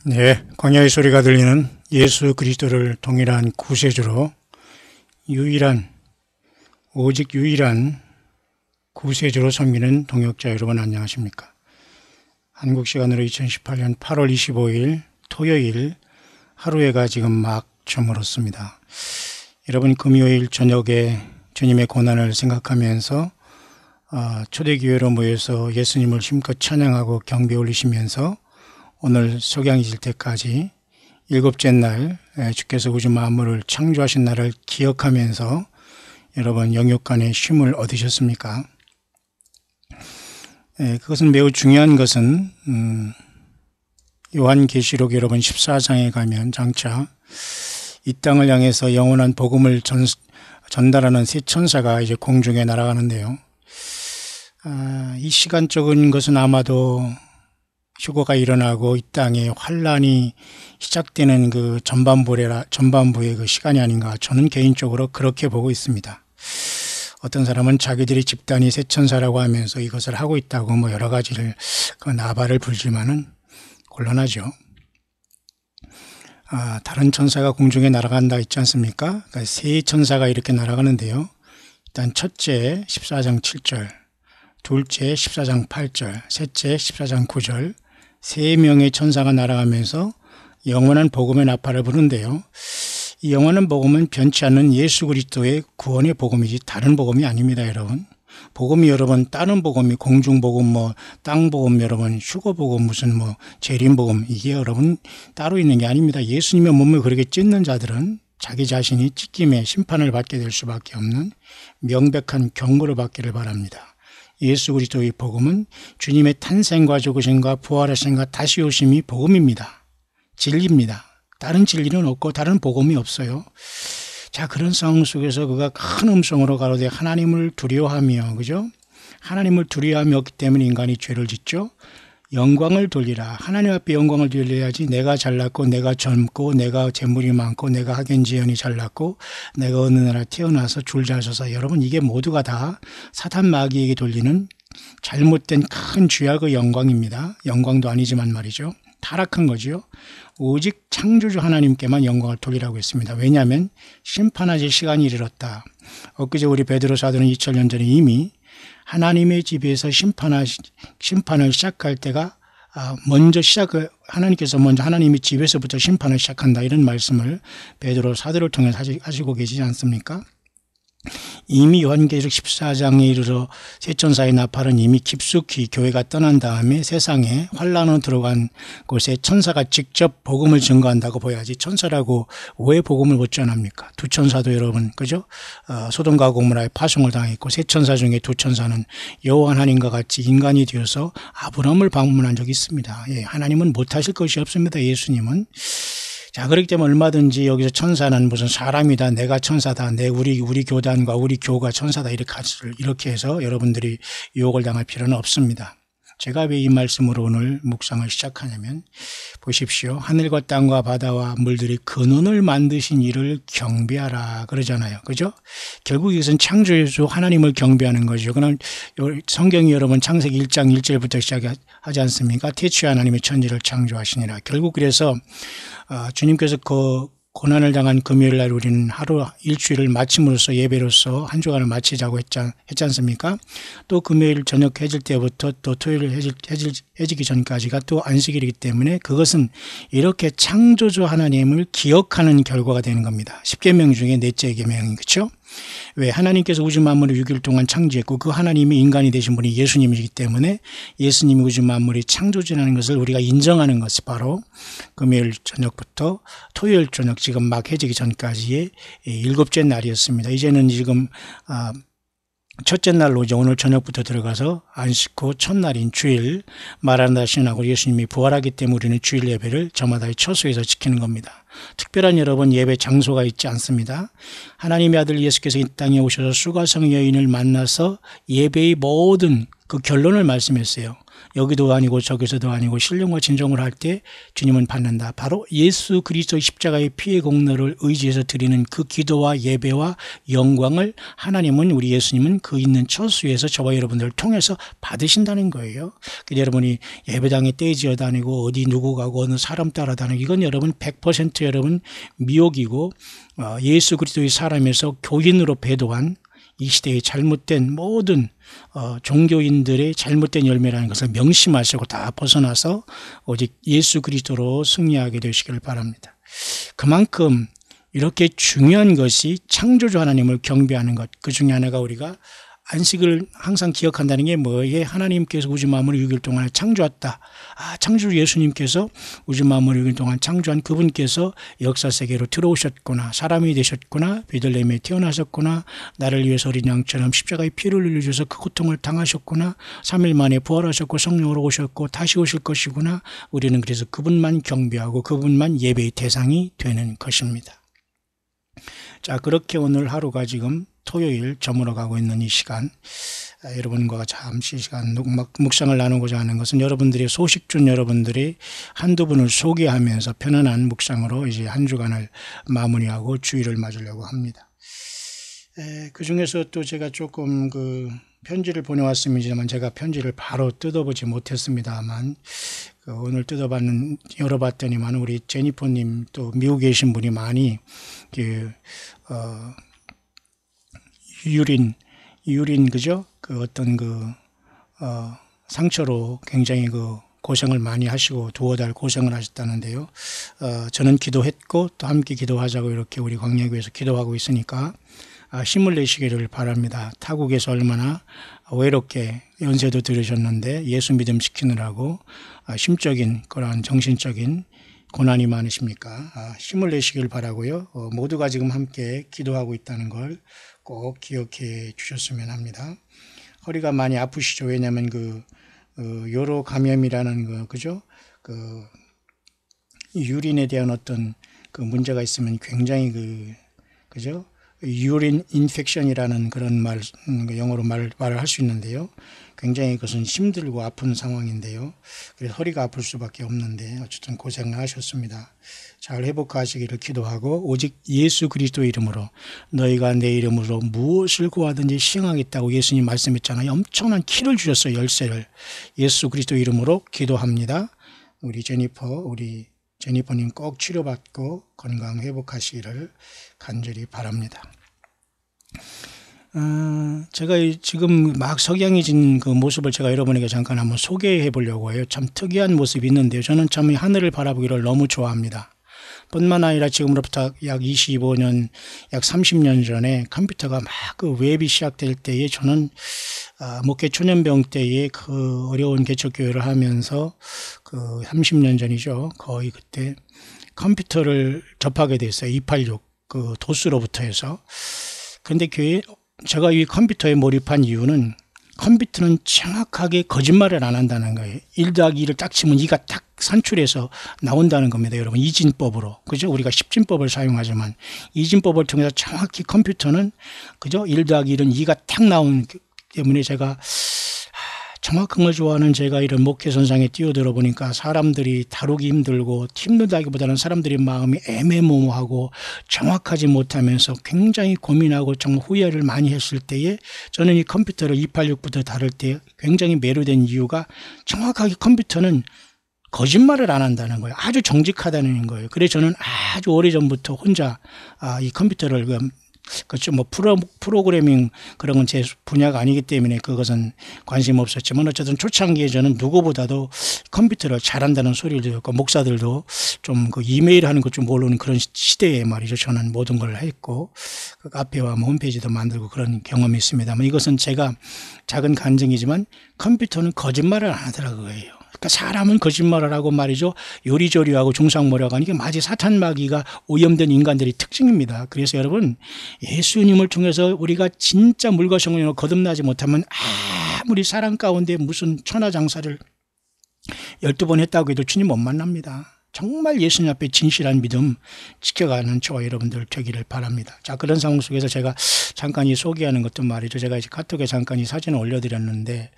네, 광야의 소리가 들리는 예수 그리스도를 동일한 구세주로 오직 유일한 구세주로 섬기는 동역자 여러분 안녕하십니까? 한국 시간으로 2018년 8월 25일 토요일 하루해가 지금 막 저물었습니다. 여러분 금요일 저녁에 주님의 고난을 생각하면서 초대교회로 모여서 예수님을 힘껏 찬양하고 경배 올리시면서 오늘 석양이질 때까지 일곱째 날 주께서 우주 만물을 창조하신 날을 기억하면서 여러분 영육간의 쉼을 얻으셨습니까? 그것은 매우 중요한 것은 요한계시록 여러분 14장에 가면 장차 이 땅을 향해서 영원한 복음을 전달하는 새 천사가 이제 공중에 날아가는데요. 이 시간적인 것은 아마도 휴거가 일어나고 이 땅에 환란이 시작되는 그 전반부의 그 시간이 아닌가 저는 개인적으로 그렇게 보고 있습니다. 어떤 사람은 자기들이 집단이 새 천사라고 하면서 이것을 하고 있다고 뭐 여러 가지를 그 나발을 불지만은 곤란하죠. 다른 천사가 공중에 날아간다 있지 않습니까? 그러니까 세 천사가 이렇게 날아가는데요. 일단 첫째 14장 7절, 둘째 14장 8절, 셋째 14장 9절, 세 명의 천사가 날아가면서 영원한 복음의 나팔을 부르는데요. 이 영원한 복음은 변치 않는 예수 그리스도의 구원의 복음이지 다른 복음이 아닙니다, 여러분. 복음이 여러분 다른 복음이 공중 복음 뭐 땅 복음 여러분 휴거 복음 무슨 뭐 재림 복음 이게 여러분 따로 있는 게 아닙니다. 예수님의 몸을 그렇게 찢는 자들은 자기 자신이 찢김에 심판을 받게 될 수밖에 없는 명백한 경고를 받기를 바랍니다. 예수 그리스도의 복음은 주님의 탄생과 죽으심과 부활하심과 다시 오심이 복음입니다. 진리입니다. 다른 진리는 없고 다른 복음이 없어요. 자, 그런 상황 속에서 그가 큰 음성으로 가로되 하나님을 두려워하며, 그죠? 하나님을 두려워함이 없기 때문에 인간이 죄를 짓죠. 영광을 돌리라. 하나님 앞에 영광을 돌려야지. 내가 잘났고 내가 젊고 내가 재물이 많고 내가 학연지연이 잘났고 내가 어느 나라 태어나서 줄 잘 서서 여러분 이게 모두가 다 사탄 마귀에게 돌리는 잘못된 큰 죄악의 영광입니다. 영광도 아니지만 말이죠. 타락한 거죠. 오직 창조주 하나님께만 영광을 돌리라고 했습니다. 왜냐하면 심판하실 시간이 이르렀다. 엊그제 우리 베드로 사도는 2000년 전에 이미 하나님의 집에서 심판을 시작할 때가 하나님께서 먼저 하나님의 집에서부터 심판을 시작한다 이런 말씀을 베드로 사도를 통해 하시고 계시지 않습니까? 이미 요한계시록 14장에 이르러 세 천사의 나팔은 이미 깊숙이 교회가 떠난 다음에 세상에 환란으로 들어간 곳에 천사가 직접 복음을 증거한다고 보여야지 천사라고 왜 복음을 못 전합니까? 두 천사도 여러분 그죠? 소돔과 고모라에 파송을 당했고 세 천사 중에 두 천사는 여호와 하나님과 같이 인간이 되어서 아브라함을 방문한 적이 있습니다. 예, 하나님은 못하실 것이 없습니다. 예수님은. 자, 그렇기 때문에 얼마든지 여기서 천사는 무슨 사람이다, 내가 천사다, 우리 교단과 우리 교가 천사다 이렇게 해서 여러분들이 유혹을 당할 필요는 없습니다. 제가 왜 이 말씀으로 오늘 묵상을 시작하냐면 보십시오. 하늘과 땅과 바다와 물들이 근원을 만드신 이를 경배하라 그러잖아요. 그죠? 결국 이것은 창조주 하나님을 경배하는 거죠. 그럼 성경이 여러분 창세기 1장 1절부터 시작하지 않습니까? 태초에 하나님의 천지를 창조하시니라. 결국 그래서 주님께서 그 고난을 당한 금요일 날 우리는 하루 일주일을 마침으로써 예배로서 한 주간을 마치자고 했지 않습니까? 또 금요일 저녁 해질 때부터 또 토요일 해지기 전까지가 또 안식일이기 때문에 그것은 이렇게 창조주 하나님을 기억하는 결과가 되는 겁니다. 10계명 중에 넷째 계명이 그렇죠? 왜 하나님께서 우주 만물을 6일 동안 창조했고 그 하나님이 인간이 되신 분이 예수님이기 때문에 예수님이 우주 만물이 창조주라는 것을 우리가 인정하는 것이 바로 금요일 저녁부터 토요일 저녁 지금 막 해지기 전까지의 일곱째 날이었습니다. 이제는 지금 첫째 날로 이제 오늘 저녁부터 들어가서 안식 후 첫날인 주일 마라나다 신하고 예수님이 부활하기 때문에 우리는 주일 예배를 저마다의 처소에서 지키는 겁니다. 특별한 여러분 예배 장소가 있지 않습니다. 하나님의 아들 예수께서 이 땅에 오셔서 수가성 여인을 만나서 예배의 모든 그 결론을 말씀했어요. 여기도 아니고 저기서도 아니고 신령과 진정을 할 때 주님은 받는다. 바로 예수 그리스도의 십자가의 피의 공로를 의지해서 드리는 그 기도와 예배와 영광을 하나님은, 우리 예수님은 그 있는 처수에서 저와 여러분들을 통해서 받으신다는 거예요. 여러분이 예배당에 떼지어 다니고 어디 누구 가고 어느 사람 따라다니고, 이건 여러분 100% 여러분 미혹이고, 예수 그리스도의 사람에서 교인으로 배도한 이 시대의 잘못된 모든 종교인들의 잘못된 열매라는 것을 명심하시고 다 벗어나서 오직 예수 그리스도로 승리하게 되시길 바랍니다. 그만큼 이렇게 중요한 것이 창조주 하나님을 경배하는 것, 그 중에 하나가 우리가 안식을 항상 기억한다는 게 뭐예요? 하나님께서 우주 만물을 6일 동안 창조했다. 창조주 예수님께서 우주 만물을 6일 동안 창조한 그분께서 역사 세계로 들어오셨구나. 사람이 되셨구나. 베들레헴에 태어나셨구나. 나를 위해서 어린 양처럼 십자가의 피를 흘리셔서 그 고통을 당하셨구나. 3일 만에 부활하셨고 성령으로 오셨고 다시 오실 것이구나. 우리는 그래서 그분만 경배하고 그분만 예배의 대상이 되는 것입니다. 자, 그렇게 오늘 하루가 지금 토요일 저물어 가고 있는 이 시간, 여러분과 잠시 시간 묵상을 나누고자 하는 것은 여러분들이 소식 준 여러분들이 한두 분을 소개하면서 편안한 묵상으로 이제 한 주간을 마무리하고 주일을 맞으려고 합니다. 그 중에서 또 제가 조금 편지를 보내왔습니다만 제가 편지를 바로 뜯어보지 못했습니다만 오늘 열어봤더니만 우리 제니퍼님 또 미국에 계신 분이 많이 유린 그죠? 상처로 굉장히 고생을 많이 하시고 두어 달 고생을 하셨다는데요. 저는 기도했고 또 함께 기도하자고 이렇게 우리 광야교회에서 기도하고 있으니까 힘을 내시기를 바랍니다. 타국에서 얼마나 외롭게 연세도 들으셨는데 예수 믿음 지키느라고 심적인 그러한 정신적인 고난이 많으십니까? 힘을 내시길 바라고요. 모두가 지금 함께 기도하고 있다는 걸 꼭 기억해 주셨으면 합니다. 허리가 많이 아프시죠? 왜냐하면 요로 감염이라는 그죠? 유린에 대한 어떤 문제가 있으면 굉장히 그죠? 유린 인펙션이라는 그런 영어로 말을 할 수 있는데요. 굉장히 그것은 힘들고 아픈 상황인데요. 그래서 허리가 아플 수밖에 없는데 어쨌든 고생을 하셨습니다. 잘 회복하시기를 기도하고 오직 예수 그리스도의 이름으로 너희가 내 이름으로 무엇을 구하든지 시행하겠다고 예수님 말씀했잖아요. 엄청난 키를 주셨어요. 열쇠를. 예수 그리스도의 이름으로 기도합니다. 우리 제니퍼님 꼭 치료받고 건강 회복하시기를 간절히 바랍니다. 제가 지금 막 석양해진 그 모습을 제가 여러분에게 잠깐 한번 소개해 보려고 해요. 참 특이한 모습이 있는데요. 저는 참 하늘을 바라보기를 너무 좋아합니다. 뿐만 아니라 지금으로부터 약 25년, 약 30년 전에 컴퓨터가 막 웹이 시작될 때에 저는 목회 초년병 때에 어려운 개척교회를 하면서 30년 전이죠. 거의 그때 컴퓨터를 접하게 됐어요. 286 도스로부터 해서. 근데 제가 이 컴퓨터에 몰입한 이유는 컴퓨터는 정확하게 거짓말을 안 한다는 거예요. 1 더하기 2를 딱 치면 2가 딱 산출해서 나온다는 겁니다. 여러분, 이진법으로. 그죠? 우리가 십진법을 사용하지만 이진법을 통해서 정확히 컴퓨터는 그죠? 1 더하기 1은 2가 딱 나오기 때문에 제가 정확한 걸 좋아하는 제가 이런 목회선상에 뛰어들어 보니까 사람들이 다루기 힘들고 힘들다기보다는 사람들의 마음이 애매모호하고 정확하지 못하면서 굉장히 고민하고 정말 후회를 많이 했을 때에 저는 이 컴퓨터를 286부터 다룰 때 굉장히 매료된 이유가 정확하게 컴퓨터는 거짓말을 안 한다는 거예요. 아주 정직하다는 거예요. 그래서 저는 아주 오래전부터 혼자 이 컴퓨터를 그렇죠. 프로그래밍 그런 건 제 분야가 아니기 때문에 그것은 관심 없었지만 어쨌든 초창기에 저는 누구보다도 컴퓨터를 잘한다는 소리를 듣고 목사들도 좀 이메일 하는 것 좀 모르는 그런 시대에 말이죠. 저는 모든 걸 했고 카페와 홈페이지도 만들고 그런 경험이 있습니다만 이것은 제가 작은 간증이지만 컴퓨터는 거짓말을 안 하더라고요. 그러니까 사람은 거짓말을 하고 말이죠. 요리조리하고 중상모략 하는 게 마치 사탄 마귀가 오염된 인간들의 특징입니다. 그래서 여러분 예수님을 통해서 우리가 진짜 물과 성령으로 거듭나지 못하면 아무리 사랑 가운데 무슨 천하장사를 12번 했다고 해도 주님 못 만납니다. 정말 예수님 앞에 진실한 믿음 지켜가는 저와 여러분들 되기를 바랍니다. 자, 그런 상황 속에서 제가 잠깐 소개하는 것도 말이죠. 제가 이제 카톡에 잠깐 이 사진을 올려드렸는데,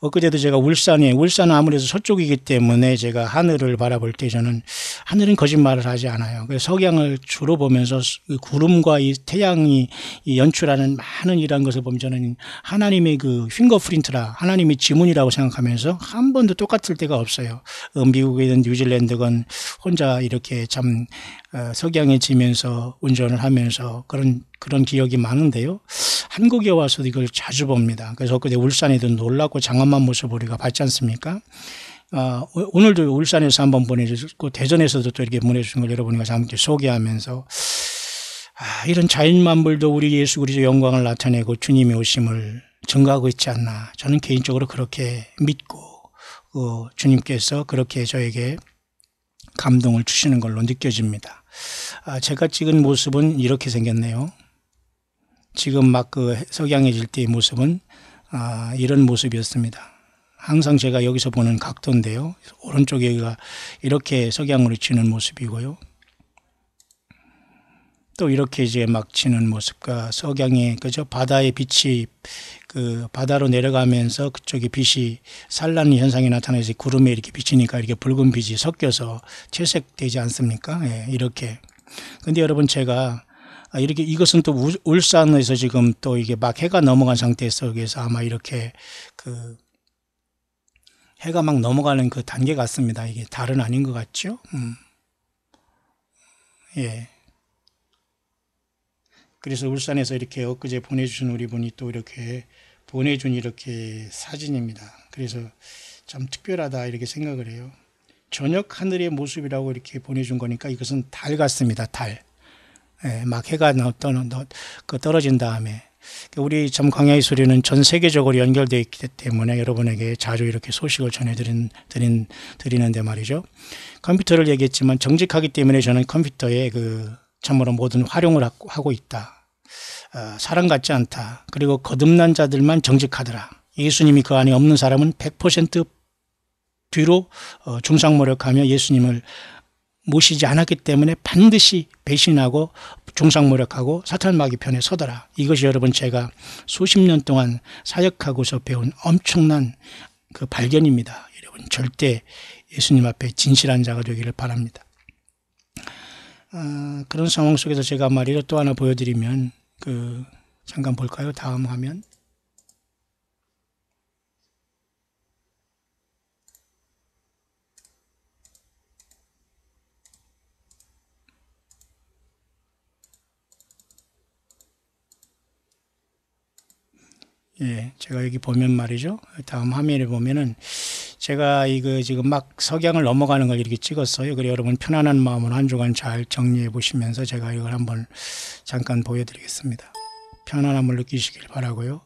엊그제도 제가 울산은 아무래도 서쪽이기 때문에 제가 하늘을 바라볼 때 저는 하늘은 거짓말을 하지 않아요. 그래서 석양을 주로 보면서 구름과 이 태양이 연출하는 많은 이러한 것을 보면 저는 하나님의 그 핑거프린트라, 하나님의 지문이라고 생각하면서 한 번도 똑같을 때가 없어요. 미국이든 뉴질랜드건 혼자 이렇게 참 석양에 지면서 운전을 하면서 그런 기억이 많은데요. 한국에 와서도 이걸 자주 봅니다. 그래서 그때 울산에도 놀랍고 장엄한 모습을 우리가 봤지 않습니까? 오늘도 울산에서 한번 보내주셨고 대전에서도 또 이렇게 보내주신 걸 여러분과 함께 소개하면서 이런 자연만물도 우리 예수 그리스도의 영광을 나타내고 주님의 오심을 증거하고 있지 않나. 저는 개인적으로 그렇게 믿고 주님께서 그렇게 저에게 감동을 주시는 걸로 느껴집니다. 제가 찍은 모습은 이렇게 생겼네요. 지금 막 석양해질 때의 모습은 이런 모습이었습니다. 항상 제가 여기서 보는 각도인데요. 오른쪽에가 이렇게 석양으로 치는 모습이고요. 또 이렇게 이제 막 치는 모습과 석양의 그죠 바다의 빛이 바다로 내려가면서 그쪽에 빛이 산란 현상이 나타나서 구름에 이렇게 비치니까 이렇게 붉은 빛이 섞여서 채색되지 않습니까? 예, 이렇게. 근데 여러분 제가 이렇게 이것은 또 울산에서 지금 또 이게 막 해가 넘어간 상태에서 그래서 아마 이렇게 해가 막 넘어가는 그 단계 같습니다. 이게 달은 아닌 것 같죠? 예. 그래서 울산에서 이렇게 엊그제 보내주신 우리 분이 또 이렇게 보내준 이렇게 사진입니다. 그래서 참 특별하다 이렇게 생각을 해요. 저녁 하늘의 모습이라고 이렇게 보내준 거니까 이것은 달 같습니다. 달. 예, 막 해가 떨어진 다음에. 우리 참 광야의 소리는 전 세계적으로 연결되어 있기 때문에 여러분에게 자주 이렇게 소식을 전해드리는데 말이죠. 컴퓨터를 얘기했지만 정직하기 때문에 저는 컴퓨터에 참으로 모든 활용을 하고 있다. 사람 같지 않다. 그리고 거듭난 자들만 정직하더라. 예수님이 그 안에 없는 사람은 100% 뒤로 중상모략하며 예수님을 모시지 않았기 때문에 반드시 배신하고 중상모략하고 사탄마귀 편에 서더라. 이것이 여러분 제가 수십 년 동안 사역하고서 배운 엄청난 그 발견입니다. 여러분 절대 예수님 앞에 진실한 자가 되기를 바랍니다. 그런 상황 속에서 제가 말이죠 또 하나 보여드리면 잠깐 볼까요? 다음 화면. 예, 제가 여기 보면 말이죠. 다음 화면에 보면은 제가 지금 막 석양을 넘어가는 걸 이렇게 찍었어요. 그래 여러분 편안한 마음으로 한 주간 잘 정리해 보시면서 제가 이걸 한번 잠깐 보여드리겠습니다. 편안함을 느끼시길 바라고요.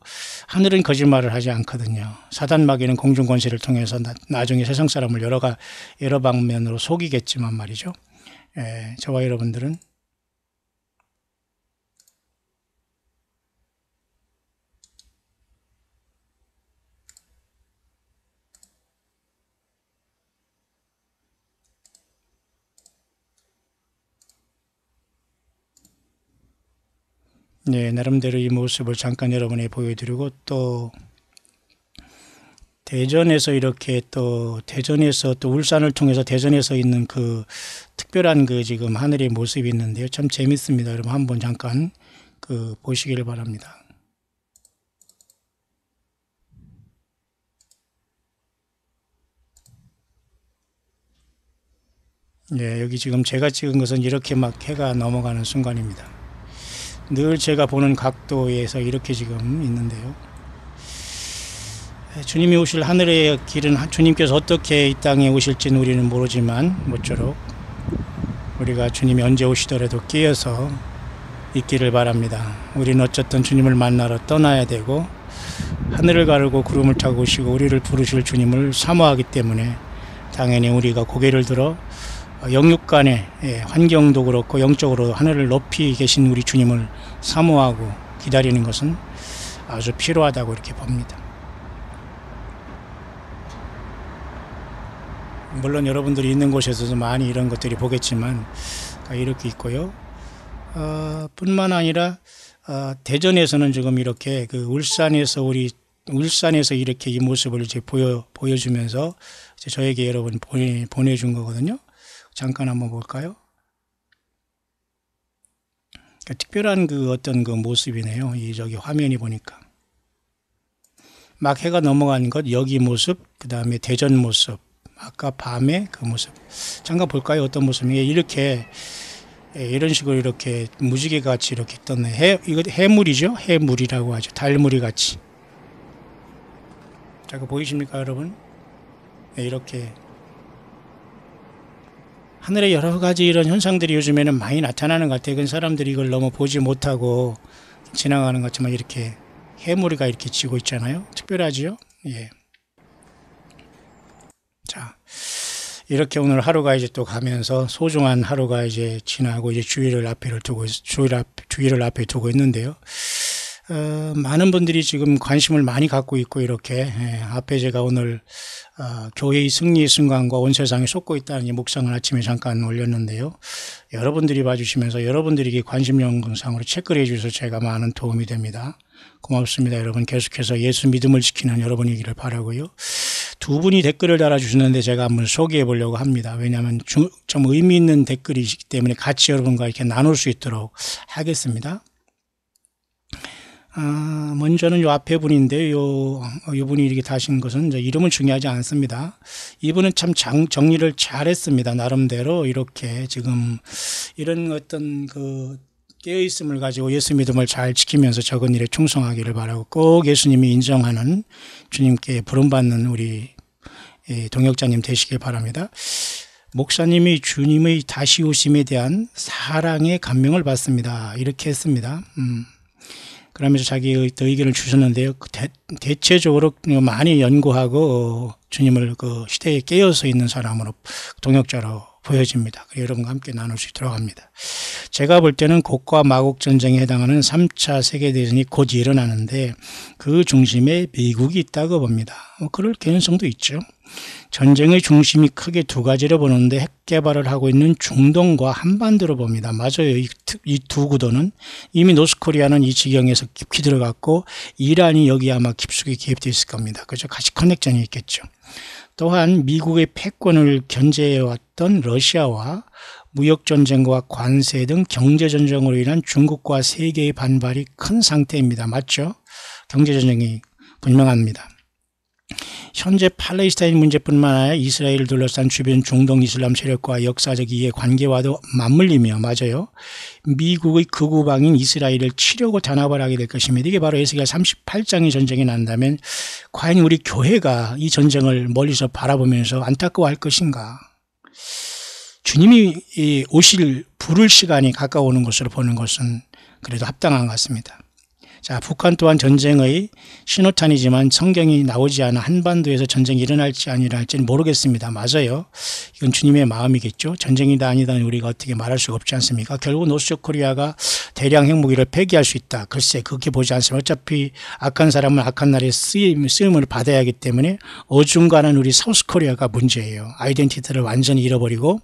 하늘은 거짓말을 하지 않거든요. 사단 마귀는 공중 권세를 통해서 나중에 세상 사람을 여러 방면으로 속이겠지만 말이죠. 예, 저와 여러분들은 네, 나름대로 이 모습을 잠깐 여러분에게 보여드리고 또 대전에서 이렇게 또 울산을 통해서 대전에서 있는 특별한 지금 하늘의 모습이 있는데요. 참 재밌습니다. 여러분 한번 잠깐 보시기를 바랍니다. 네, 여기 지금 제가 찍은 것은 이렇게 막 해가 넘어가는 순간입니다. 늘 제가 보는 각도에서 이렇게 지금 있는데요. 주님이 오실 하늘의 길은 주님께서 어떻게 이 땅에 오실지는 우리는 모르지만 모쪼록 우리가 주님이 언제 오시더라도 끼어서 있기를 바랍니다. 우리는 어쨌든 주님을 만나러 떠나야 되고 하늘을 가르고 구름을 타고 오시고 우리를 부르실 주님을 사모하기 때문에 당연히 우리가 고개를 들어 영육간의 환경도 그렇고 영적으로 하늘을 높이 계신 우리 주님을 사모하고 기다리는 것은 아주 필요하다고 이렇게 봅니다. 물론 여러분들이 있는 곳에서도 많이 이런 것들이 보겠지만 이렇게 있고요. 뿐만 아니라 대전에서는 지금 이렇게 그 울산에서 이렇게 이 모습을 이제 보여주면서 이제 저에게 여러분 보내준 거거든요. 잠깐 한번 볼까요? 그러니까 특별한 그 어떤 그 모습이네요. 이 저기 화면이 보니까 막 해가 넘어간 것 여기 모습, 그 다음에 대전 모습, 아까 밤에 그 모습 잠깐 볼까요? 어떤 모습이에요? 이렇게 이런 식으로 이렇게 무지개 같이 이렇게 떴네. 이거 해물이죠? 해물이라고 하죠. 달무리 같이. 잠깐 보이십니까, 여러분? 이렇게 하늘에 여러 가지 이런 현상들이 요즘에는 많이 나타나는 것 같아요. 사람들이 이걸 너무 보지 못하고 지나가는 것 같지만 이렇게 해무리가 이렇게 지고 있잖아요. 특별하지요? 예. 자, 이렇게 오늘 하루가 이제 또 가면서 소중한 하루가 이제 지나고 이제 주일을 앞에 두고 있는데요. 많은 분들이 지금 관심을 많이 갖고 있고 이렇게 앞에 제가 오늘 교회의 승리의 순간과 온 세상이 솟고 있다는 이 묵상을 아침에 잠깐 올렸는데요. 여러분들이 봐주시면서 여러분들이 관심 영상으로 체크를 해주셔서 제가 많은 도움이 됩니다. 고맙습니다. 여러분 계속해서 예수 믿음을 지키는 여러분이기를 바라고요. 두 분이 댓글을 달아주셨는데 제가 한번 소개해 보려고 합니다. 왜냐하면 좀 의미 있는 댓글이기 때문에 같이 여러분과 이렇게 나눌 수 있도록 하겠습니다. 먼저는 요 앞에 분인데 요 분이 이렇게 다신 것은 이름은 중요하지 않습니다. 이분은 참 정리를 잘했습니다. 나름대로 이렇게 지금 이런 어떤 그 깨어있음을 가지고 예수 믿음을 잘 지키면서 적은 일에 충성하기를 바라고 꼭 예수님이 인정하는 주님께 부름받는 우리 동역자님 되시길 바랍니다. 목사님이 주님의 다시 오심에 대한 사랑의 감명을 받습니다. 이렇게 했습니다. 그러면서 자기의 의견을 주셨는데요. 대체적으로 많이 연구하고 주님을 그 시대에 깨어서 있는 사람으로 동역자로 보여집니다. 여러분과 함께 나눌 수 있도록 합니다. 제가 볼 때는 곡과 마곡 전쟁에 해당하는 3차 세계대전이 곧 일어나는데 그 중심에 미국이 있다고 봅니다. 그럴 개연성도 있죠. 전쟁의 중심이 크게 두 가지로 보는데 핵 개발을 하고 있는 중동과 한반도로 봅니다. 맞아요. 이 두 구도는 이미 노스코리아는 이 지경에서 깊이 들어갔고 이란이 여기 아마 깊숙이 개입되어 있을 겁니다. 그죠? 같이 커넥션이 있겠죠. 또한 미국의 패권을 견제해왔던 러시아와 무역전쟁과 관세 등 경제전쟁으로 인한 중국과 세계의 반발이 큰 상태입니다. 맞죠? 경제전쟁이 분명합니다. 현재 팔레스타인 문제뿐만 아니라 이스라엘을 둘러싼 주변 중동 이슬람 세력과 역사적 이해 관계와도 맞물리며 맞아요. 미국의 극우방인 이스라엘을 치려고 단합을 하게 될 것입니다. 이게 바로 에스겔 38장의 전쟁이 난다면 과연 우리 교회가 이 전쟁을 멀리서 바라보면서 안타까워할 것인가? 주님이 부를 시간이 가까워오는 것으로 보는 것은 그래도 합당한 것 같습니다. 자, 북한 또한 전쟁의 신호탄이지만 성경이 나오지 않아 한반도에서 전쟁이 일어날지 안 일어날지는 모르겠습니다. 맞아요. 이건 주님의 마음이겠죠. 전쟁이다 아니다 우리가 어떻게 말할 수가 없지 않습니까? 결국 노스코리아가 대량 핵무기를 폐기할 수 있다. 글쎄 그렇게 보지 않습니다. 어차피 악한 사람은 악한 날에 쓰임을 받아야 하기 때문에 어중간한 우리 사우스코리아가 문제예요. 아이덴티티를 완전히 잃어버리고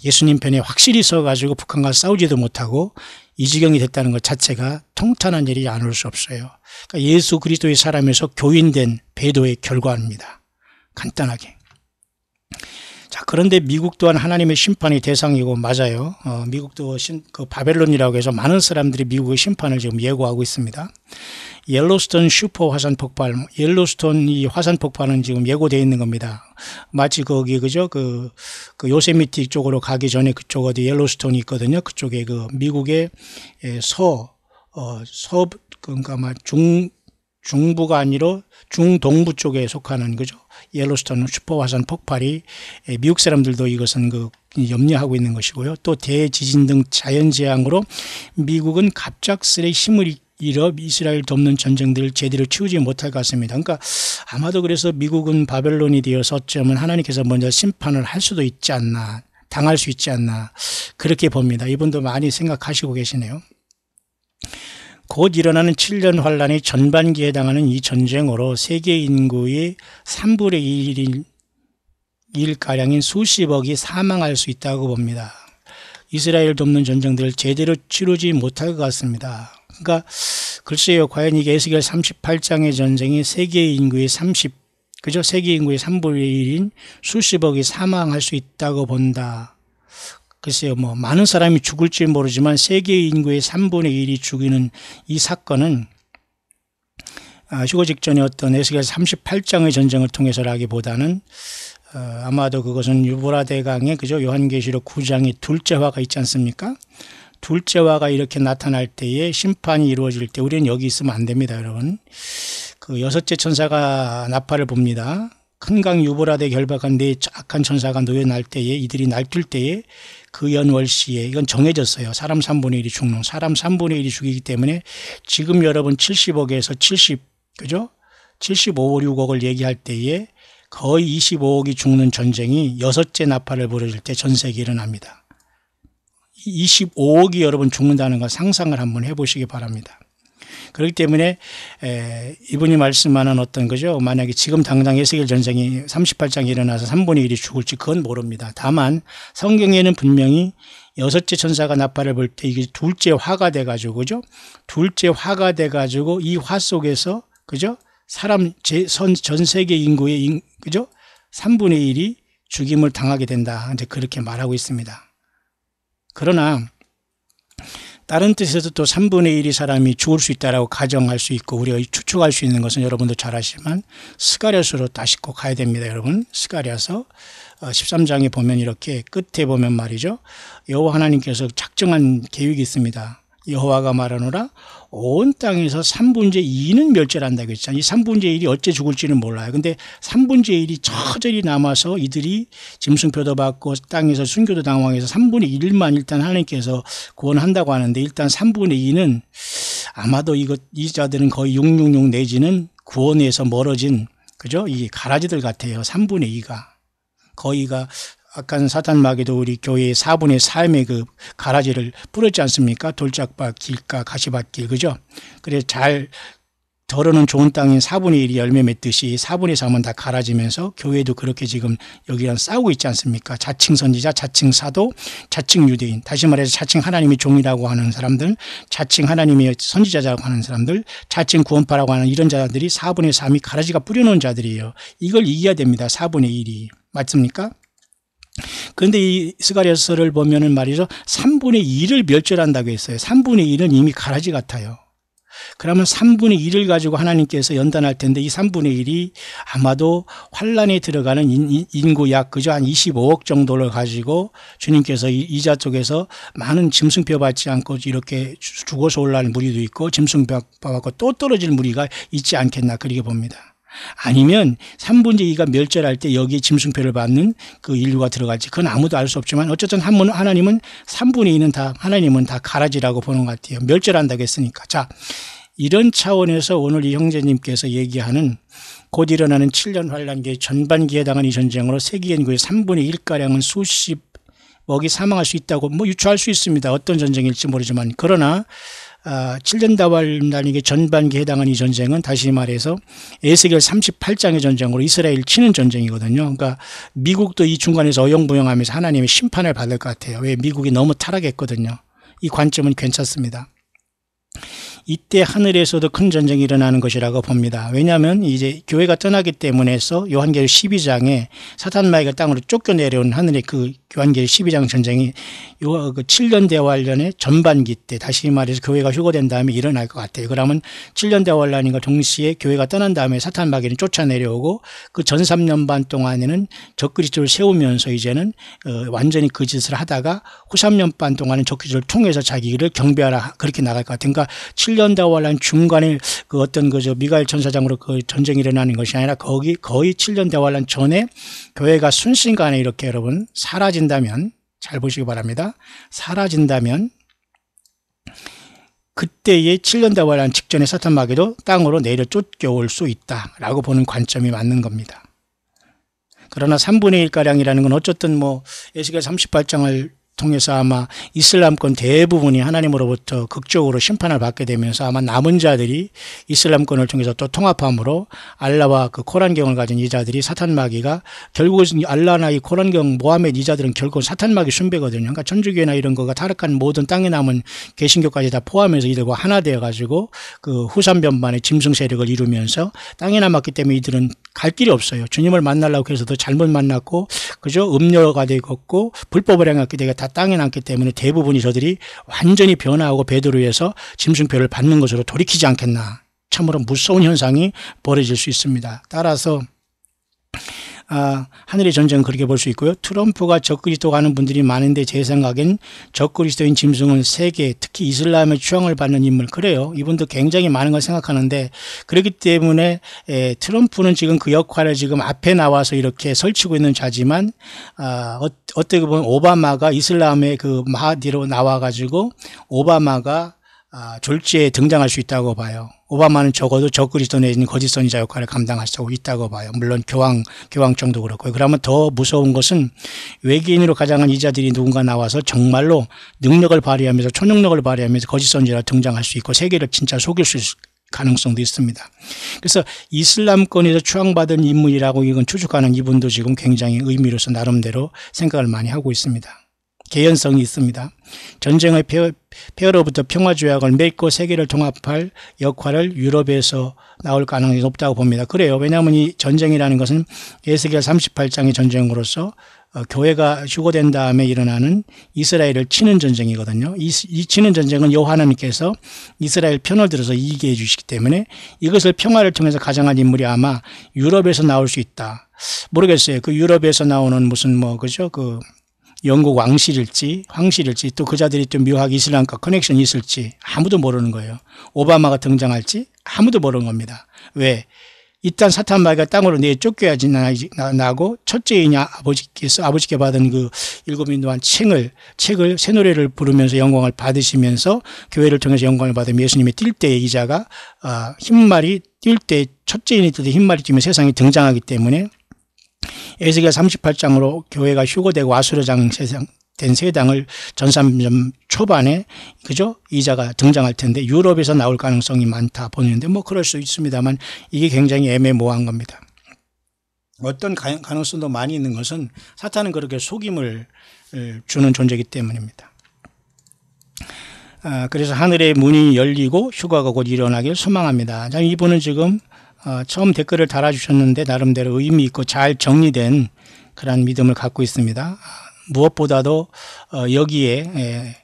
예수님 편에 확실히 서가지고 북한과 싸우지도 못하고 이 지경이 됐다는 것 자체가 통탄한 일이 아닐 수 없어요. 그러니까 예수 그리스도의 사람에서 교인된 배도의 결과입니다. 간단하게. 자, 그런데 미국 또한 하나님의 심판의 대상이고 맞아요. 미국도 그 바벨론이라고 해서 많은 사람들이 미국의 심판을 지금 예고하고 있습니다. 옐로스톤 슈퍼 화산 폭발, 옐로스톤 이 화산 폭발은 지금 예고되어 있는 겁니다. 마치 거기 그죠 그 요세미티 쪽으로 가기 전에 그쪽 어디 옐로스톤이 있거든요. 그쪽에 그 미국의 그러니까 아마 중부가 아니라 중동부 쪽에 속하는 그죠 옐로스톤 슈퍼 화산 폭발이 미국 사람들도 이것은 염려하고 있는 것이고요. 또 대지진 등 자연재앙으로 미국은 갑작스레 힘을 잃어 이스라엘 돕는 전쟁들을 제대로 치우지 못할 것 같습니다. 그러니까 아마도 그래서 미국은 바벨론이 되어서 어쩌면 하나님께서 먼저 심판을 할 수도 있지 않나, 당할 수 있지 않나 그렇게 봅니다. 이분도 많이 생각하시고 계시네요. 곧 일어나는 7년 환란의 전반기에 해당하는 이 전쟁으로 세계 인구의 3분의 1가량인 수십억이 사망할 수 있다고 봅니다. 이스라엘 돕는 전쟁들을 제대로 치르지 못할 것 같습니다. 그러니까 글쎄요, 과연 이게 에스겔 38장의 전쟁이 세계 인구의 세계 인구의 3분의 1인 수십억이 사망할 수 있다고 본다. 글쎄요, 뭐 많은 사람이 죽을지 모르지만 세계 인구의 3분의 1이 죽이는 이 사건은 휴거 직전에 어떤 에스겔 38장의 전쟁을 통해서라기보다는 아마도 그것은 유보라 대강의 그죠, 요한계시록 9장의 둘째 화가 있지 않습니까? 둘째 화가 이렇게 나타날 때에 심판이 이루어질 때 우리는 여기 있으면 안 됩니다, 여러분. 그 여섯째 천사가 나팔을 봅니다. 큰 강 유보라데 결박한 네 악한 천사가 놓여날 때에 이들이 날뛸 때에 그 연월시에 이건 정해졌어요. 사람 3분의 1이 죽는, 사람 3분의 1이 죽이기 때문에 지금 여러분 70억에서 70, 그죠? 75, 6억을 얘기할 때에 거의 25억이 죽는 전쟁이 여섯째 나팔을 부르실 때 전 세계에 일어납니다. 25억이 여러분 죽는다는 걸 상상을 한번 해보시기 바랍니다. 그렇기 때문에 이분이 말씀하는 어떤 거죠, 만약에 지금 당장 에스겔 전쟁이 38장에 일어나서 3분의 1이 죽을지 그건 모릅니다. 다만 성경에는 분명히 여섯째 천사가 나팔을 불 때 이게 둘째 화가 돼가지고, 그죠? 둘째 화가 돼가지고 이 화 속에서, 그죠? 사람 전 세계 인구의 그죠? 3분의 1이 죽임을 당하게 된다. 이제 그렇게 말하고 있습니다. 그러나 다른 뜻에서 또 3분의 1이 사람이 죽을 수 있다라고 가정할 수 있고 우리가 추측할 수 있는 것은 여러분도 잘 아시지만 스가랴서로 다시 꼭 가야 됩니다, 여러분. 스가랴서 13장에 보면 이렇게 끝에 보면 말이죠, 여호와 하나님께서 작정한 계획이 있습니다. 여호와가 말하노라 온 땅에서 3분의 2는 멸절한다고 했잖아요. 이 3분의 1이 어째 죽을지는 몰라요. 근데 3분의 1이 처절히 남아서 이들이 짐승표도 받고 땅에서 순교도 당황해서 3분의 1만 일단 하나님께서 구원한다고 하는데, 일단 3분의 2는 아마도 이 자들은 거의 666 내지는 구원에서 멀어진, 그죠? 이 가라지들 같아요. 3분의 2가. 거의가 아까 사탄마귀도 우리 교회의 4분의 3의 그 가라지를 뿌렸지 않습니까? 돌짝밭, 길가, 가시밭길, 그죠? 그래 잘 덜어놓은 좋은 땅인 4분의 1이 열매 맺듯이 4분의 3은 다 가라지면서 교회도 그렇게 지금 여기랑 싸우고 있지 않습니까? 자칭 선지자, 자칭 사도, 자칭 유대인, 다시 말해서 자칭 하나님의 종이라고 하는 사람들, 자칭 하나님의 선지자라고 하는 사람들, 자칭 구원파라고 하는 이런 자들이 4분의 3이 가라지가 뿌려놓은 자들이에요. 이걸 이겨야 됩니다. 4분의 1이. 맞습니까? 그런데 이 스가랴서를 보면은 말이죠, 3분의 2를 멸절한다고 했어요. 3분의 1은 이미 가라지 같아요. 그러면 3분의 1을 가지고 하나님께서 연단할 텐데 이 3분의 1이 아마도 환란에 들어가는 인구 약 그저 한 25억 정도를 가지고 주님께서 이자 쪽에서 많은 짐승표 받지 않고 이렇게 죽어서 올라오는 무리도 있고 짐승표 받고 또 떨어질 무리가 있지 않겠나 그렇게 봅니다. 아니면 3분의 2가 멸절할 때 여기에 짐승표를 받는 그 인류가 들어갈지 그건 아무도 알 수 없지만 어쨌든 하나님은 3분의 2는 다 하나님은 다 가라지라고 보는 것 같아요. 멸절한다고 했으니까. 자, 이런 차원에서 오늘 이 형제님께서 얘기하는 곧 일어나는 7년 환란기의 전반기에 해당하는 이 전쟁으로 세계 인구의 3분의 1가량은 수십억이 사망할 수 있다고 뭐 유추할 수 있습니다. 어떤 전쟁일지 모르지만. 그러나 7년 다환란기의 전반기에 해당하는 이 전쟁은 다시 말해서 에스겔 38장의 전쟁으로 이스라엘 치는 전쟁이거든요. 그러니까 미국도 이 중간에서 어영부영하면서 하나님의 심판을 받을 것 같아요. 왜? 미국이 너무 타락했거든요. 이 관점은 괜찮습니다. 이때 하늘에서도 큰 전쟁이 일어나는 것이라고 봅니다. 왜냐하면 이제 교회가 떠나기 때문에 해서 요한계시록 12장에 사탄마귀가 땅으로 쫓겨내려온 하늘의 그 요한계시록 12장 전쟁이 요 그 7년 대환란의 전반기 때 다시 말해서 교회가 휴거된 다음에 일어날 것 같아요. 그러면 7년 대환란과 동시에 교회가 떠난 다음에 사탄마귀는 쫓아내려오고 그 전 3년 반 동안에는 적그리스도를 세우면서 이제는 완전히 그 짓을 하다가 후 3년 반 동안은 적그리스도를 통해서 자기를 경배하라 그렇게 나갈 것 같아요. 그러니까 7년 대환란 중간에 그 어떤 그저 미가엘 천사장으로 그 전쟁이 일어나는 것이 아니라 거의 7년 대환란 전에 교회가 순식간에 이렇게 여러분 사라진다면 잘 보시기 바랍니다. 사라진다면 그때의 7년 대환란 직전에 사탄마귀도 땅으로 내려 쫓겨올 수 있다라고 보는 관점이 맞는 겁니다. 그러나 3분의 1가량이라는 건 어쨌든 뭐 에스겔 38장을 통해서 아마 이슬람권 대부분이 하나님으로부터 극적으로 심판을 받게 되면서 아마 남은 자들이 이슬람권을 통해서 또 통합함으로 알라와 그 코란경을 가진 이 자들이 사탄마귀가 결국은 알라나 이 코란경 모하메드 이 자들은 결국 사탄마귀 숭배거든요. 그러니까 천주교나 이런 거가 타락한 모든 땅에 남은 개신교까지 다 포함해서 이들과 하나 되어 가지고 그 후삼변반의 짐승 세력을 이루면서 땅에 남았기 때문에 이들은 갈 길이 없어요. 주님을 만나려고 해서도 잘못 만났고 그죠? 음료가 되었고 불법을 행했기 때문에 다 땅에 남기 때문에 대부분이 저들이 완전히 변화하고 베드로에서 짐승표를 받는 것으로 돌이키지 않겠나. 참으로 무서운 현상이 벌어질 수 있습니다. 따라서 하늘의 전쟁은 그렇게 볼 수 있고요. 트럼프가 적그리스도가 하는 분들이 많은데 제 생각엔 적그리스도인 짐승은 세계 특히 이슬람의 추앙을 받는 인물 그래요. 이분도 굉장히 많은 걸 생각하는데 그렇기 때문에 트럼프는 지금 그 역할을 지금 앞에 나와서 이렇게 설치고 있는 자지만 어떻게 보면 오바마가 이슬람의 그 마하디로 나와가지고 오바마가 졸지에 등장할 수 있다고 봐요. 오바마는 적어도 적그리스도 내지는 거짓 선지자 역할을 감당할 수 있다고 봐요. 물론 교황청도 그렇고요. 그러면 더 무서운 것은 외계인으로 가장한 이 자들이 누군가 나와서 정말로 능력을 발휘하면서 초능력을 발휘하면서 거짓 선지자로 등장할 수 있고 세계를 진짜 속일 수 있을 가능성도 있습니다. 그래서 이슬람권에서 추앙받은 인물이라고 이건 추측하는 이분도 지금 굉장히 의미로서 나름대로 생각을 많이 하고 있습니다. 개연성이 있습니다. 전쟁의 폐허로부터 평화조약을 맺고 세계를 통합할 역할을 유럽에서 나올 가능성이 높다고 봅니다. 그래요. 왜냐하면 이 전쟁이라는 것은 에스겔 38장의 전쟁으로서 교회가 휴거된 다음에 일어나는 이스라엘을 치는 전쟁이거든요. 이 치는 전쟁은 여호와 하나님께서 이스라엘 편을 들어서 이기게 해주시기 때문에 이것을 평화를 통해서 가장한 인물이 아마 유럽에서 나올 수 있다. 모르겠어요. 그 유럽에서 나오는 무슨 그죠? 영국 왕실일지 황실일지 또 그 자들이 또 묘하게 이슬람과 커넥션이 있을지 아무도 모르는 거예요. 오바마가 등장할지 아무도 모르는 겁니다. 왜? 일단 사탄마귀가 땅으로 내쫓겨야지 나고 첫째이냐 아버지께 받은 그 일곱 인도한 책을 새 노래를 부르면서 영광을 받으시면서 교회를 통해서 영광을 받으며 예수님의 뛸 때에 이자가 흰말이 뛸 때 첫째인이 뛸 때 흰말이 뛰면 세상에 등장하기 때문에 에스겔 38장으로 교회가 휴거되고 아수르장 된 세당을 전삼년 초반에 그죠? 이자가 등장할 텐데 유럽에서 나올 가능성이 많다 보는데 그럴 수 있습니다만 이게 굉장히 애매모호한 겁니다. 어떤 가능성도 많이 있는 것은 사탄은 그렇게 속임을 주는 존재이기 때문입니다. 그래서 하늘의 문이 열리고 휴가가 곧 일어나길 소망합니다. 이분은 지금 처음 댓글을 달아주셨는데 나름대로 의미 있고 잘 정리된 그런 믿음을 갖고 있습니다. 무엇보다도 여기에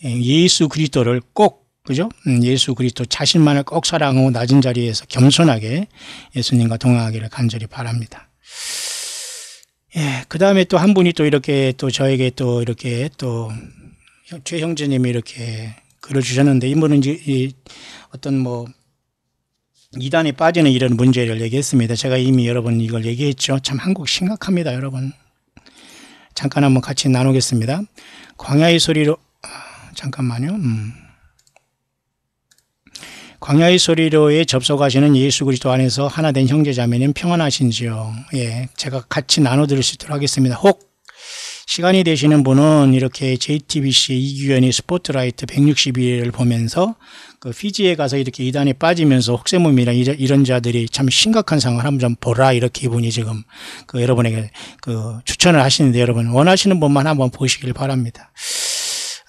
예수 그리스도를 꼭 그죠? 예수 그리스도 자신만을 꼭 사랑하고 낮은 자리에서 겸손하게 예수님과 동행하기를 간절히 바랍니다. 그 다음에 또 한 분이 또 이렇게 또 저에게 또 이렇게 또 최 형제님이 이렇게 글을 주셨는데 이분은 이제 어떤 이단에 빠지는 이런 문제를 얘기했습니다. 제가 이미 여러분 이걸 얘기했죠. 참 한국 심각합니다, 여러분. 잠깐 한번 같이 나누겠습니다. 광야의 소리로 잠깐만요. 광야의 소리로에 접속하시는 예수 그리스도 안에서 하나 된 형제자매님 평안하신지요? 예, 제가 같이 나눠드릴 수 있도록 하겠습니다. 혹 시간이 되시는 분은 이렇게 JTBC 이규현의 스포트라이트 162회를 보면서 그 피지에 가서 이렇게 이단에 빠지면서 혹세무민이나 이런 자들이 참 심각한 상황을 한번 좀 보라 이렇게 이분이 지금 여러분에게 추천을 하시는데 여러분 원하시는 분만 한번 보시길 바랍니다.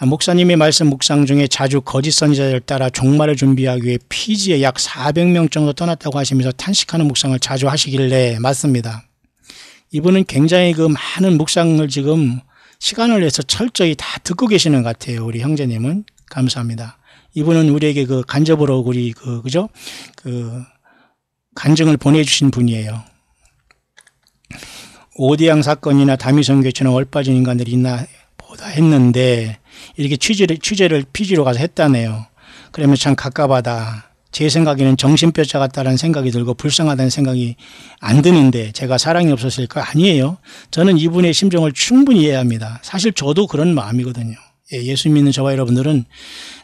목사님의 말씀 묵상 중에 자주 거짓 선지자를 따라 종말을 준비하기 위해 피지에 약 400명 정도 떠났다고 하시면서 탄식하는 묵상을 자주 하시길래 맞습니다. 이분은 굉장히 많은 묵상을 지금 시간을 내서 철저히 다 듣고 계시는 것 같아요. 우리 형제님은 감사합니다. 이분은 우리에게 간접으로 그죠? 간증을 보내주신 분이에요. 오대양 사건이나 다미성교처럼 얼빠진 인간들이 있나 보다 했는데 이렇게 취재를 피지로 가서 했다네요. 그러면 참 갑갑하다. 제 생각에는 정신뼈자 같다는 생각이 들고 불쌍하다는 생각이 안 드는데 제가 사랑이 없었을까? 아니에요. 저는 이분의 심정을 충분히 이해합니다. 사실 저도 그런 마음이거든요. 예수 믿는 저와 여러분들은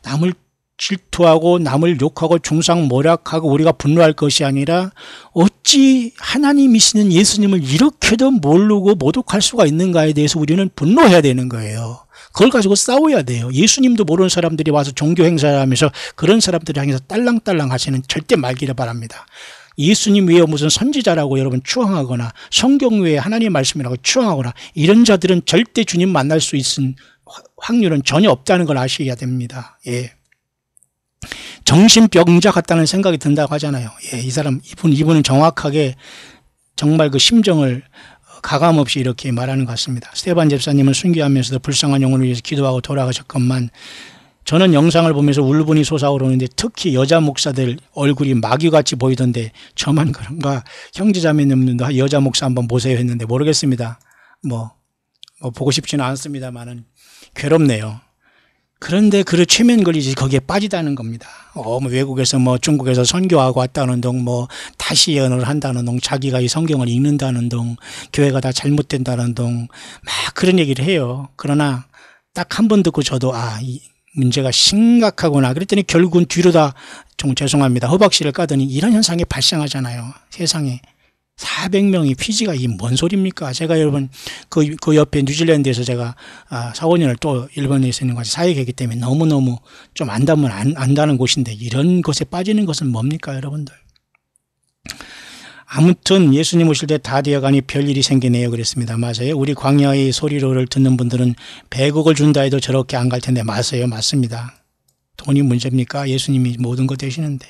남을 질투하고 남을 욕하고 중상모략하고 우리가 분노할 것이 아니라 어찌 하나님이시는 예수님을 이렇게도 모르고 모독할 수가 있는가에 대해서 우리는 분노해야 되는 거예요. 그걸 가지고 싸워야 돼요. 예수님도 모르는 사람들이 와서 종교 행사를 하면서 그런 사람들을 향해서 딸랑딸랑 하시는 절대 말기를 바랍니다. 예수님 외에 무슨 선지자라고 여러분 추앙하거나 성경 외에 하나님의 말씀이라고 추앙하거나 이런 자들은 절대 주님 만날 수 있는 확률은 전혀 없다는 걸 아셔야 됩니다. 예. 정신병자 같다는 생각이 든다고 하잖아요. 예, 이분은 정확하게 정말 그 심정을 가감없이 이렇게 말하는 것 같습니다. 스테반 집사님은 순교하면서도 불쌍한 영혼을 위해서 기도하고 돌아가셨건만 저는 영상을 보면서 울분이 솟아오르는데 특히 여자 목사들 얼굴이 마귀같이 보이던데 저만 그런가? 형제자매님도 여자 목사 한번 보세요 했는데 모르겠습니다. 뭐 보고 싶지는 않습니다만은 괴롭네요. 그런데 그 최면 걸리지 거기에 빠지다는 겁니다. 뭐 외국에서 중국에서 선교하고 왔다는 둥, 다시 예언을 한다는 둥, 자기가 이 성경을 읽는다는 둥, 교회가 다 잘못된다는 둥, 막 그런 얘기를 해요. 그러나 딱 한 번 듣고 저도 이 문제가 심각하구나. 그랬더니 결국은 뒤로 다 좀 죄송합니다. 허박씨를 까더니 이런 현상이 발생하잖아요. 세상에. 400명이 피지가 이 뭔 소리입니까? 제가 여러분 그 옆에 뉴질랜드에서 제가 4, 5년을 또 일본에 있는 것이 사역이기 때문에 너무너무 좀 안다면 안다는 곳인데 이런 것에 빠지는 것은 뭡니까 여러분들? 아무튼 예수님 오실 때 다 되어가니 별일이 생기네요 그랬습니다. 맞아요. 우리 광야의 소리를 듣는 분들은 100억을 준다 해도 저렇게 안 갈 텐데 맞아요. 맞습니다. 돈이 문제입니까? 예수님이 모든 거 되시는데.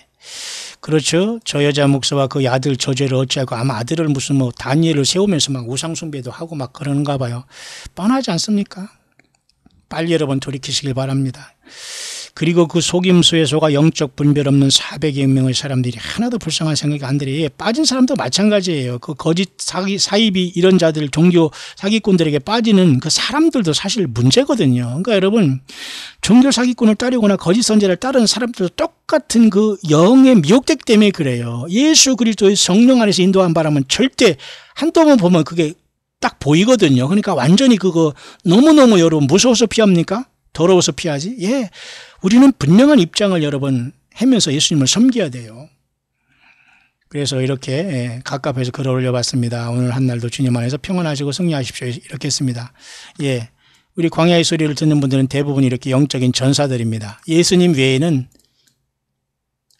그렇죠. 저 여자 목사와 그 아들 저죄를 어찌하고 아마 아들을 무슨 다니엘을 세우면서 막 우상숭배도 하고 막 그러는가 봐요. 뻔하지 않습니까? 빨리 여러분 돌이키시길 바랍니다. 그리고 그 속임수에 속아 영적 분별 없는 400여 명의 사람들이 하나도 불쌍한 생각이 안 들어요. 빠진 사람도 마찬가지예요. 그 거짓 사입이 이런 자들 종교 사기꾼들에게 빠지는 그 사람들도 사실 문제거든요. 그러니까 여러분 종교 사기꾼을 따르거나 거짓 선지자를 따르는 사람들도 똑같은 그 영의 미혹되기 때문에 그래요. 예수 그리스도의 성령 안에서 인도한 바람은 절대 한두 번 보면 그게 딱 보이거든요. 그러니까 완전히 그거 너무너무 여러분 무서워서 피합니까? 더러워서 피하지? 예. 우리는 분명한 입장을 여러분 하면서 예수님을 섬겨야 돼요. 그래서 이렇게 갑갑해서 글을 올려봤습니다. 오늘 한 날도 주님 안에서 평안하시고 승리하십시오. 이렇게 했습니다. 예. 우리 광야의 소리를 듣는 분들은 대부분 이렇게 영적인 전사들입니다. 예수님 외에는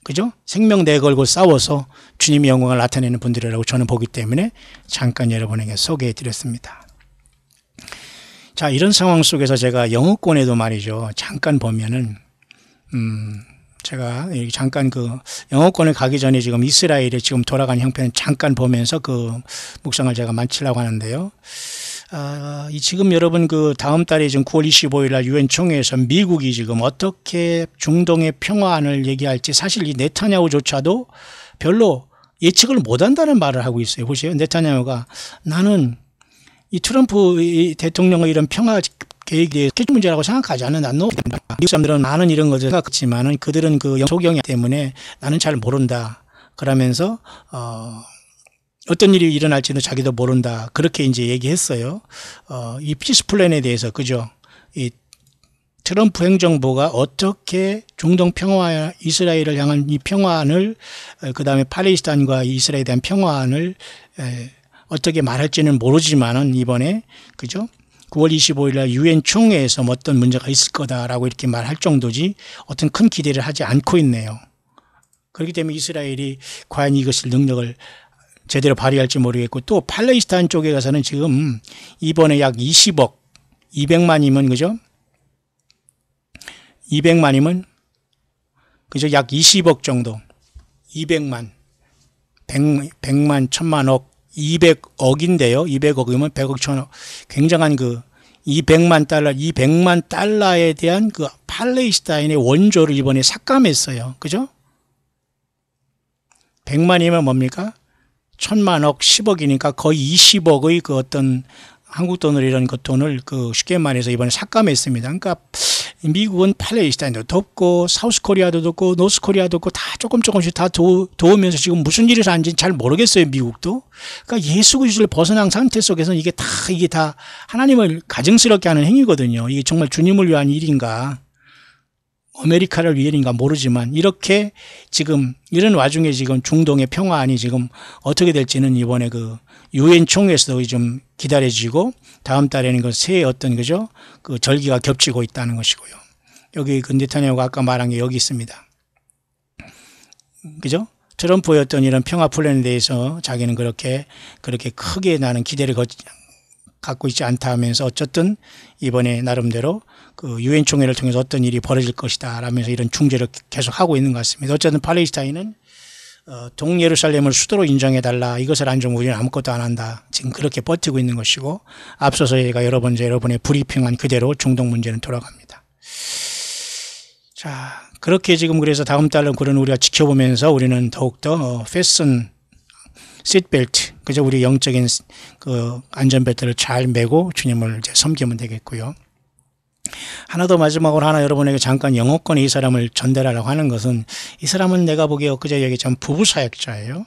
그죠? 생명 내걸고 싸워서 주님의 영광을 나타내는 분들이라고 저는 보기 때문에 잠깐 여러분에게 소개해 드렸습니다. 자, 이런 상황 속에서 제가 영어권에도 말이죠. 잠깐 보면은, 제가 잠깐 그 영어권에 가기 전에 지금 이스라엘에 지금 돌아간 형편을 잠깐 보면서 그 묵상을 제가 마치려고 하는데요. 지금 여러분 그 다음 달에 지금 9월 25일 날 유엔 총회에서 미국이 지금 어떻게 중동의 평화안을 얘기할지 사실 이 네타냐후조차도 별로 예측을 못 한다는 말을 하고 있어요. 보세요. 네타냐후가 나는 이 트럼프 대통령의 이런 평화 계획에 대해서 문제라고 생각하지 않는 난 미국 사람들은 많은 이런 것을 생각했지만은 그들은 그 소경이 때문에 나는 잘 모른다. 그러면서 어떤 일이 일어날지는 자기도 모른다. 그렇게 이제 얘기했어요. 이 피스 플랜에 대해서 그죠? 이 트럼프 행정부가 어떻게 중동 평화 이스라엘을 향한 이 평화안을 그다음에 팔레스타인과 이스라엘에 대한 평화안을 어떻게 말할지는 모르지만은 이번에 그죠? 9월 25일 날 유엔 총회에서 어떤 문제가 있을 거다라고 이렇게 말할 정도지 어떤 큰 기대를 하지 않고 있네요. 그렇기 때문에 이스라엘이 과연 이것을 능력을 제대로 발휘할지 모르겠고 또 팔레스타인 쪽에 가서는 지금 이번에 약 20억 200만이면 그죠? 200만이면 그죠? 약 20억 정도 200만 100만 1000만억 200억인데요. 200억이면 100억 1000억 굉장한 그 200만 달러에 대한 그 팔레스타인의 원조를 이번에 삭감했어요. 그죠? 100만이면 뭡니까? 1000만억 10억이니까 거의 20억의 그 어떤 한국 돈으로 이런 그 돈을 그 쉽게 말해서 이번에 삭감했습니다. 그러니까 미국은 팔레스타인도 돕고 사우스 코리아도 돕고 노스 코리아도 돕고 다 조금씩 다 도우면서 지금 무슨 일이 일어나는지 잘 모르겠어요. 미국도. 그러니까 예수 그리스도를 벗어난 상태 속에서는 이게 다 하나님을 가증스럽게 하는 행위거든요. 이게 정말 주님을 위한 일인가. 아메리카를 위해인가 모르지만 이렇게 지금 이런 와중에 지금 중동의 평화안이 지금 어떻게 될지는 이번에 그 유엔 총회에서도 좀 기다려지고 다음 달에는 그 새 어떤 그죠? 그 절기가 겹치고 있다는 것이고요. 여기 그 네타냐후가 아까 말한 게 여기 있습니다. 그죠? 트럼프의 어떤 이런 평화 플랜에 대해서 자기는 그렇게 크게 나는 기대를 갖고 있지 않다 하면서 어쨌든 이번에 나름대로 그 유엔 총회를 통해서 어떤 일이 벌어질 것이다 라면서 이런 중재를 계속 하고 있는 것 같습니다. 어쨌든 팔레스타인은 동예루살렘을 수도로 인정해달라. 이것을 안 주면 우리는 아무것도 안 한다. 지금 그렇게 버티고 있는 것이고 앞서서 저희가 여러분의 브리핑한 그대로 중동 문제는 돌아갑니다. 자, 그렇게 지금 그래서 다음 달은 그런 우리가 지켜보면서 우리는 더욱더 패션 시트벨트, 그죠? 우리 영적인 그 안전벨트를 잘 매고 주님을 이제 섬기면 되겠고요. 하나 더 마지막으로 하나 여러분에게 잠깐 영어권에 이 사람을 전달하려고 하는 것은 이 사람은 내가 보기에 엊그제 얘기했지만 부부사역자예요.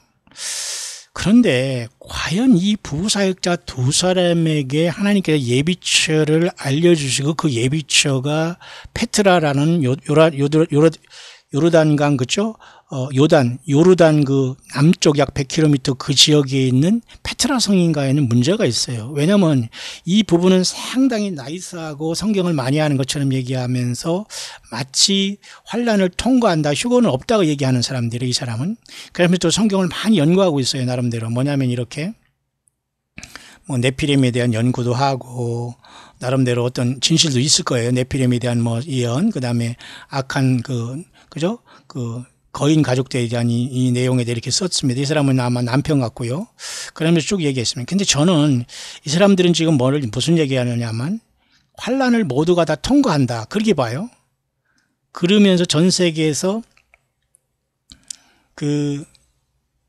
그런데 과연 이 부부사역자 두 사람에게 하나님께서 예비처를 알려주시고 그 예비처가 페트라라는 요르단강 그죠? 요르단 그 남쪽 약 100km 그 지역에 있는 페트라 성인가에는 문제가 있어요. 왜냐하면 이 부부는 상당히 나이스하고 성경을 많이 하는 것처럼 얘기하면서 마치 환란을 통과한다, 휴거는 없다고 얘기하는 사람들이 이 사람은. 그러면서 또 성경을 많이 연구하고 있어요. 나름대로. 뭐냐면 이렇게 뭐 네피림에 대한 연구도 하고 나름대로 어떤 진실도 있을 거예요. 네피림에 대한 뭐 예언, 그다음에 악한 그죠? 거인 가족들에 대한 이 내용에 대해 이렇게 썼습니다. 이 사람은 아마 남편 같고요. 그러면서 쭉 얘기했습니다. 근데 저는 이 사람들은 지금 무슨 얘기하느냐면 환란을 모두가 다 통과한다. 그렇게 봐요. 그러면서 전 세계에서 그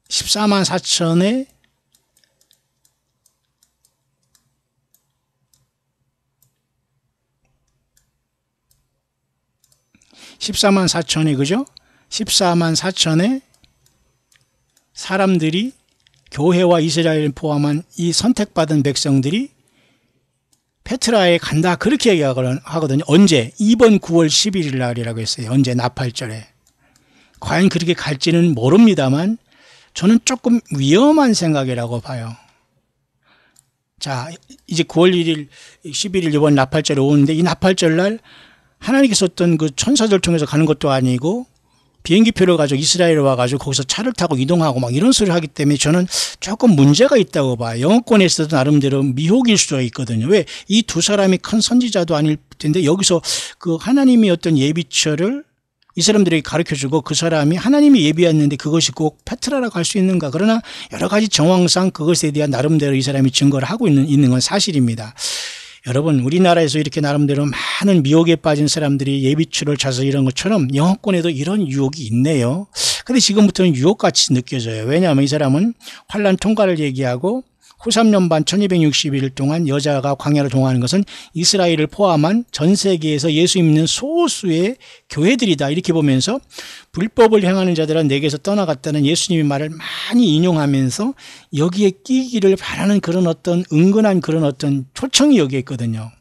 14만 4천의 14만 4천이 그죠? 14만 4천의 사람들이 교회와 이스라엘을 포함한 이 선택받은 백성들이 페트라에 간다 그렇게 얘기하거든요. 언제? 이번 9월 11일 날이라고 했어요. 언제? 나팔절에. 과연 그렇게 갈지는 모릅니다만 저는 조금 위험한 생각이라고 봐요. 자, 이제 9월 1일, 11일 이번 나팔절에 오는데 이 나팔절 날 하나님께서 어떤 그 천사들 통해서 가는 것도 아니고 비행기표를 가지고 이스라엘에 와가지고 거기서 차를 타고 이동하고 막 이런 소리를 하기 때문에 저는 조금 문제가 있다고 봐요. 영어권에서도 나름대로 미혹일 수가 있거든요. 왜? 이 두 사람이 큰 선지자도 아닐 텐데 여기서 그 하나님의 어떤 예비처를 이 사람들에게 가르쳐주고 그 사람이 하나님이 예비했는데 그것이 꼭 페트라라고 할 수 있는가. 그러나 여러 가지 정황상 그것에 대한 나름대로 이 사람이 증거를 하고 있는 건 사실입니다. 여러분, 우리나라에서 이렇게 나름대로 많은 미혹에 빠진 사람들이 예비추를 차서 이런 것처럼 영어권에도 이런 유혹이 있네요. 근데 지금부터는 유혹같이 느껴져요. 왜냐하면 이 사람은 환란 통과를 얘기하고 후 3년 반 1260일 동안 여자가 광야를 동행하는 것은 이스라엘을 포함한 전 세계에서 예수 믿는 소수의 교회들이다. 이렇게 보면서 불법을 행하는 자들은 내게서 떠나갔다는 예수님의 말을 많이 인용하면서 여기에 끼기를 바라는 그런 어떤 은근한 그런 어떤 초청이 여기에 있거든요.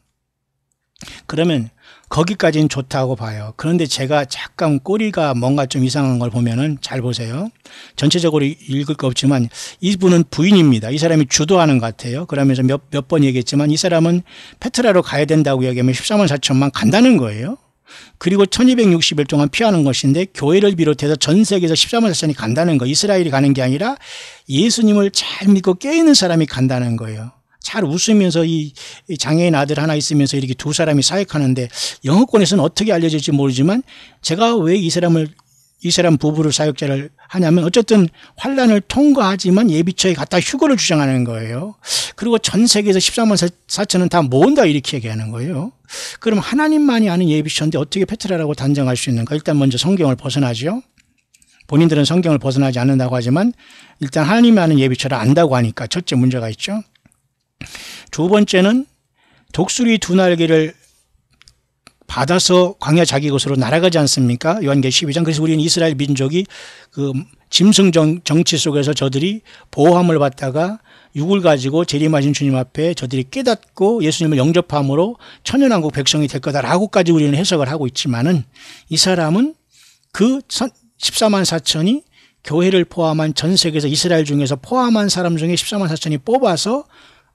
그러면 거기까지는 좋다고 봐요. 그런데 제가 잠깐 꼬리가 뭔가 좀 이상한 걸 보면은 잘 보세요. 전체적으로 읽을 거 없지만 이분은 부인입니다. 이 사람이 주도하는 것 같아요. 그러면서 몇 번 얘기했지만 이 사람은 페트라로 가야 된다고 얘기하면 14만 4천만 간다는 거예요. 그리고 1260일 동안 피하는 것인데 교회를 비롯해서 전 세계에서 14만 4천이 간다는 거. 이스라엘이 가는 게 아니라 예수님을 잘 믿고 깨있는 사람이 간다는 거예요. 잘 웃으면서 이 장애인 아들 하나 있으면서 이렇게 두 사람이 사역하는데 영어권에서는 어떻게 알려질지 모르지만 제가 왜 이 사람 부부를 사역자를 하냐면 어쨌든 환란을 통과하지만 예비처에 갔다 휴거를 주장하는 거예요. 그리고 전 세계에서 14만 4천은 다 모은다 이렇게 얘기하는 거예요. 그럼 하나님만이 아는 예비처인데 어떻게 페트라라고 단정할 수 있는가? 일단 먼저 성경을 벗어나죠. 본인들은 성경을 벗어나지 않는다고 하지만 일단 하나님이 아는 예비처를 안다고 하니까 첫째 문제가 있죠. 두 번째는 독수리 두 날개를 받아서 광야 자기 곳으로 날아가지 않습니까? 요한계시록 12장. 그래서 우리는 이스라엘 민족이 그 짐승 정치 속에서 저들이 보호함을 받다가 육을 가지고 재림하신 주님 앞에 저들이 깨닫고 예수님을 영접함으로 천연왕국 백성이 될 거다라고까지 우리는 해석을 하고 있지만은 이 사람은 그 14만 4천이 교회를 포함한 전 세계에서 이스라엘 중에서 포함한 사람 중에 14만 4천이 뽑아서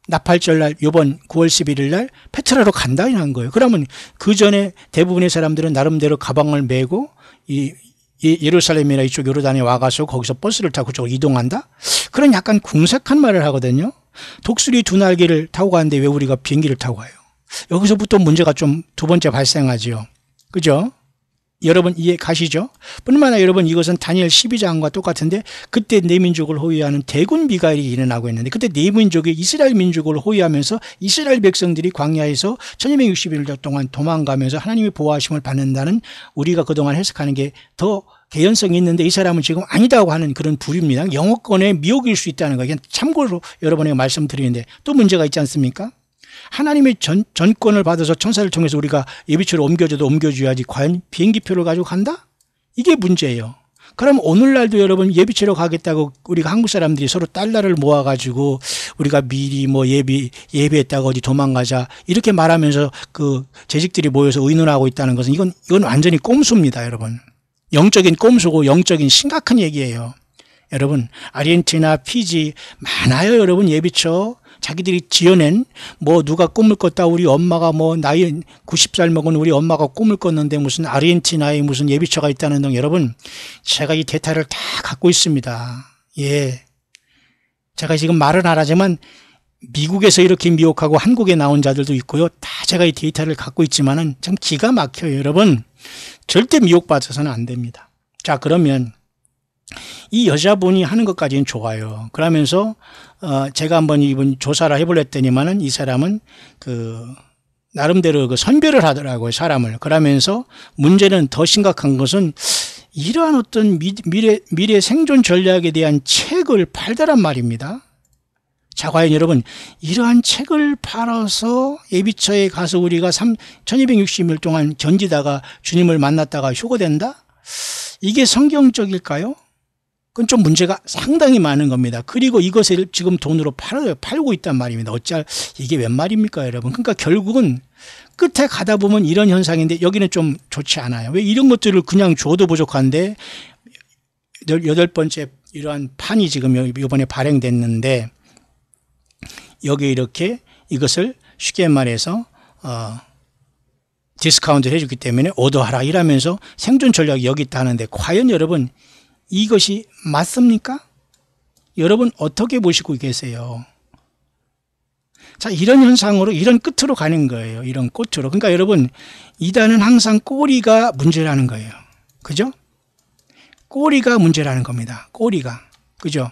나팔절 날 이번 9월 11일 날 페트라로 간다 이런 거예요. 그러면 그 전에 대부분의 사람들은 나름대로 가방을 메고 이 예루살렘이나 이쪽 요르단에 와가서 거기서 버스를 타고 그쪽으로 이동한다? 그런 약간 궁색한 말을 하거든요. 독수리 두 날개를 타고 가는데 왜 우리가 비행기를 타고 가요? 여기서부터 문제가 좀 두 번째 발생하죠. 그죠? 여러분 이해 가시죠? 뿐만 아니라 여러분 이것은 다니엘 12장과 똑같은데 그때 네 민족을 호위하는 대군 미가엘이 일어나고 있는데 그때 네 민족이 이스라엘 민족을 호위하면서 이스라엘 백성들이 광야에서 1260일 동안 도망가면서 하나님의 보호하심을 받는다는 우리가 그동안 해석하는 게 더 개연성이 있는데 이 사람은 지금 아니다고 하는 그런 부류입니다. 영어권의 미혹일 수 있다는 거. 참고로 여러분에게 말씀드리는데 또 문제가 있지 않습니까? 하나님의 전권을 받아서 천사를 통해서 우리가 예비처로 옮겨줘도 옮겨줘야지 과연 비행기표를 가지고 간다? 이게 문제예요. 그럼 오늘날도 여러분 예비처로 가겠다고 우리가 한국 사람들이 서로 달러를 모아가지고 우리가 미리 뭐 예비했다가 어디 도망가자 이렇게 말하면서 그 재직들이 모여서 의논하고 있다는 것은 이건 완전히 꼼수입니다, 여러분. 영적인 꼼수고 영적인 심각한 얘기예요. 여러분 아르헨티나, 피지 많아요, 여러분 예비처. 자기들이 지어낸 뭐 누가 꿈을 꿨다 우리 엄마가 뭐 나이 90살 먹은 우리 엄마가 꿈을 꿨는데 무슨 아르헨티나에 무슨 예비처가 있다는 등 여러분 제가 이 데이터를 다 갖고 있습니다. 예, 제가 지금 말은 안 하지만 미국에서 이렇게 미혹하고 한국에 나온 자들도 있고요. 다 제가 이 데이터를 갖고 있지만은 참 기가 막혀요. 여러분 절대 미혹받아서는 안 됩니다. 자, 그러면 이 여자분이 하는 것까지는 좋아요. 그러면서 제가 한번 이분 조사를 해보랬더니만은 이 사람은 그 나름대로 그 선별을 하더라고요, 사람을. 그러면서 문제는 더 심각한 것은 이러한 어떤 미래 생존 전략에 대한 책을 팔더란 말입니다. 자, 과연 여러분 이러한 책을 팔아서 예비처에 가서 우리가 1260일 동안 견디다가 주님을 만났다가 휴거된다? 이게 성경적일까요? 그건 좀 문제가 상당히 많은 겁니다. 그리고 이것을 지금 돈으로 팔고 있단 말입니다. 어찌할 이게 웬 말입니까, 여러분? 그러니까 결국은 끝에 가다 보면 이런 현상인데 여기는 좀 좋지 않아요. 왜 이런 것들을 그냥 줘도 부족한데 8번째 이러한 판이 지금 이번에 발행됐는데 여기 이렇게 이것을 쉽게 말해서 디스카운트를 해주기 때문에 오더하라 이러면서 생존 전략이 여기 있다 하는데 과연 여러분 이것이 맞습니까? 여러분 어떻게 보시고 계세요? 자, 이런 현상으로 이런 끝으로 가는 거예요. 이런 꽃으로. 그러니까 여러분 이단은 항상 꼬리가 문제라는 거예요. 그죠? 꼬리가 문제라는 겁니다. 꼬리가. 그죠?